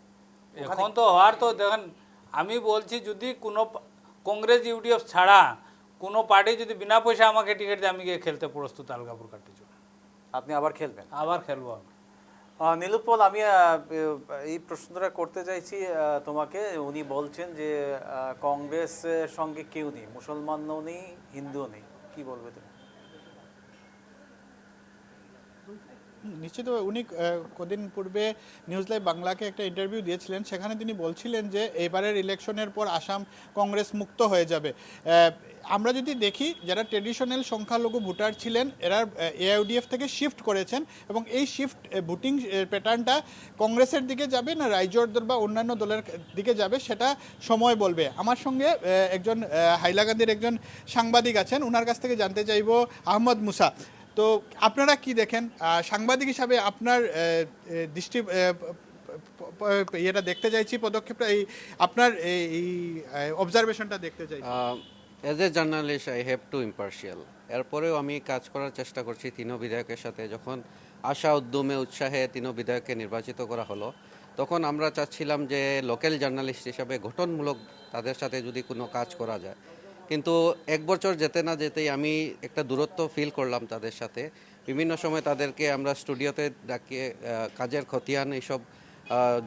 এখন তো হওয়ার তো দেখেন, আমি বলছি যদি কোনো কংগ্রেস ইউডিএফ ছাড়া কোনো পার্টি যদি বিনা পয়সা আমাকে টিকিট দিয়ে, আমি গিয়ে খেলতে প্রস্তুত আলগাপুর কাটলিছড়া। আপনি আবার খেলবেন? আবার খেলবো আমি। নীলোৎপল, আমি এই প্রশ্নটা করতে চাইছি তোমাকে। উনি বলছেন যে কংগ্রেসের সঙ্গে কেউ নেই, মুসলমানও নেই, হিন্দুও নেই, কি বলবে তুমি? নিশ্চিত উনি কদিন পূর্বে নিউজ লাইভ বাংলাকে একটা ইন্টারভিউ দিয়েছিলেন, সেখানে তিনি বলছিলেন যে এবারের ইলেকশনের পর আসাম কংগ্রেস মুক্ত হয়ে যাবে। আমরা যদি দেখি, যারা ট্রেডিশনাল সংখ্যালঘু ভোটার ছিলেন, এরা এআইইউডিএফ থেকে শিফট করেছেন, এবং এই শিফট ভোটিং প্যাটার্নটা কংগ্রেসের দিকে যাবে না রাইজোর দল বা অন্যান্য দলের দিকে যাবে, সেটা সময় বলবে। আমার সঙ্গে একজন হাইলাকান্দির একজন সাংবাদিক আছেন, ওনার কাছ থেকে জানতে চাইব, আহমদ মুসা। তো আপনারা কি দেখেন সাংবাদিক হিসাবে, আপনার দৃষ্টি এটা দেখতে চাইছি, পদক্ষেপটা এই আপনার এই অবজারভেশনটা দেখতে চাইছি। As a journalist I have to impartial. এরপরেও আমি কাজ করার চেষ্টা করছি তিনও বিধায়কের সাথে। যখন আশা উদ্যমে উৎসাহে তিনও বিধায়ককে নির্বাচিত করা হলো, তখন আমরা চাচ্ছিলাম যে লোকাল জার্নালিস্ট হিসাবে গঠনমূলক তাদের সাথে যদি কোনো কাজ করা যায়। কিন্তু 1 বছর যেতে না যেতেই আমি একটা দূরত্ব ফিল করলাম তাদের সাথে। বিভিন্ন সময় তাদেরকে আমরা স্টুডিওতে ডাকিয়ে কাজের খতিয়ান এইসব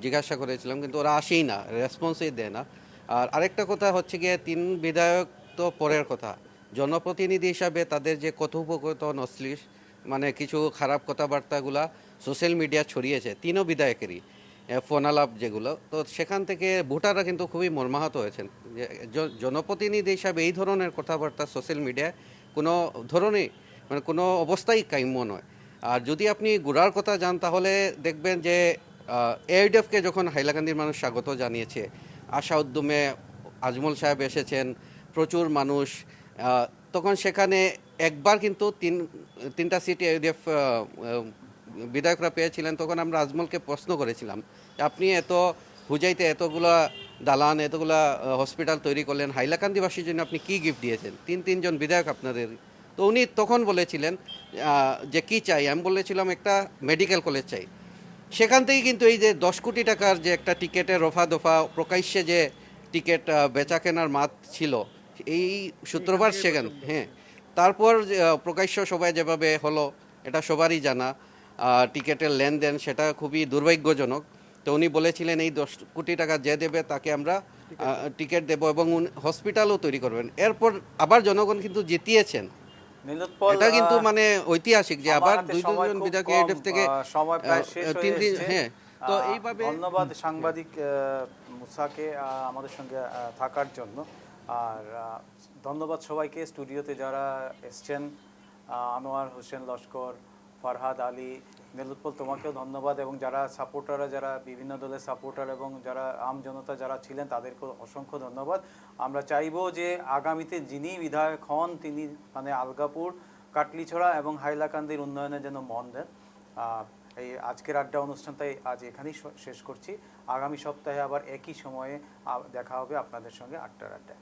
জিজ্ঞাসা করেছিলাম, কিন্তু ওরা আসেই না, রেসপন্সই দেয় না। আর আরেকটা কথা হচ্ছে গিয়ে, 3 বিধায়ক তো পরের কথা, জনপ্রতিনিধি হিসাবে তাদের যে কথোপকথন অশ্লীল, মানে কিছু খারাপ কথাবার্তাগুলা সোশ্যাল মিডিয়া ছড়িয়েছে 3 বিধায়কেরই, ফোনালাপ যেগুলো, তো সেখান থেকে ভোটাররা কিন্তু খুবই মর্মাহত হয়েছেন যে জনপ্রতিনিধি হিসাবে এই ধরনের কথাবার্তা সোশ্যাল মিডিয়ায় কোনো ধরনের মানে কোনো অবস্থাই কাম্য নয়। আর যদি আপনি গোড়ার কথা যান, তাহলে দেখবেন যে এআইডিএফকে যখন হাইলাকান্দির মানুষ স্বাগত জানিয়েছে, আশা উদ্যমে আজমল সাহেব এসেছেন, প্রচুর মানুষ, তখন সেখানে একবার কিন্তু 3টা সিট এআইডিএফ বিধায়করা পেয়েছিলেন। তখন আমরা আজমলকে প্রশ্ন করেছিলাম, আপনি এত হুজাইতে এতগুলা দালান, এতগুলা হসপিটাল তৈরি করলেন, হাইলাকান্দিবাসীর জন্য আপনি কি গিফট দিয়েছেন? 3জন বিধায়ক আপনাদের। তো উনি তখন বলেছিলেন যে কি চাই, আমি বলেছিলাম একটা মেডিকেল কলেজ চাই। সেখান থেকেই কিন্তু এই যে 10 কোটি টাকার যে একটা টিকেটের রফা দফা প্রকাশ্যে যে টিকিট বেচা কেনার মাত ছিল, এই শুক্রবার সেখানে, হ্যাঁ, তারপর প্রকাশ্য সবাই যেভাবে হলো, এটা সবারই জানা, টিকেটের লেনদেন, সেটা খুবই দুর্ভাগ্যজনক। তো উনি বলেছিলেন এই 10 কোটি টাকা যে দেবে তাকে আমরা টিকিট দেবো, এবং হসপিটালও তৈরি করবেন। এরপর আবার জনগণ কিন্তু জিতিয়েছেন। এটা কিন্তু মানে ঐতিহাসিক যে আবার 2জন বিধায়ক এআইডিএফ থেকে সময় প্রায় শেষ হয়ে এসেছে। হ্যাঁ, তো এইভাবে ধন্যবাদ সাংবাদিক মুসাকে আমাদের সঙ্গে থাকার জন্য, আর ধন্যবাদ সবাইকে স্টুডিওতে যারা এসছেন, আনোয়ার হোসেন লস্কর, ফারহাদ আলী, নীলোৎপল তোমাকেও ধন্যবাদ, এবং যারা সাপোর্টাররা, যারা বিভিন্ন দলের সাপোর্টার এবং যারা আম জনতা যারা ছিলেন তাদেরকেও অসংখ্য ধন্যবাদ। আমরা চাইবো যে আগামীতে যিনি বিধায়ক হন তিনি মানে আলগাপুর, কাটলিছড়া এবং হাইলাকান্দির উন্নয়নে যেন মন দেন। এই আজকের আড্ডা অনুষ্ঠানটাই আজ এখানেই শেষ করছি। আগামী সপ্তাহে আবার একই সময়ে দেখা হবে আপনাদের সঙ্গে আড্ডায়।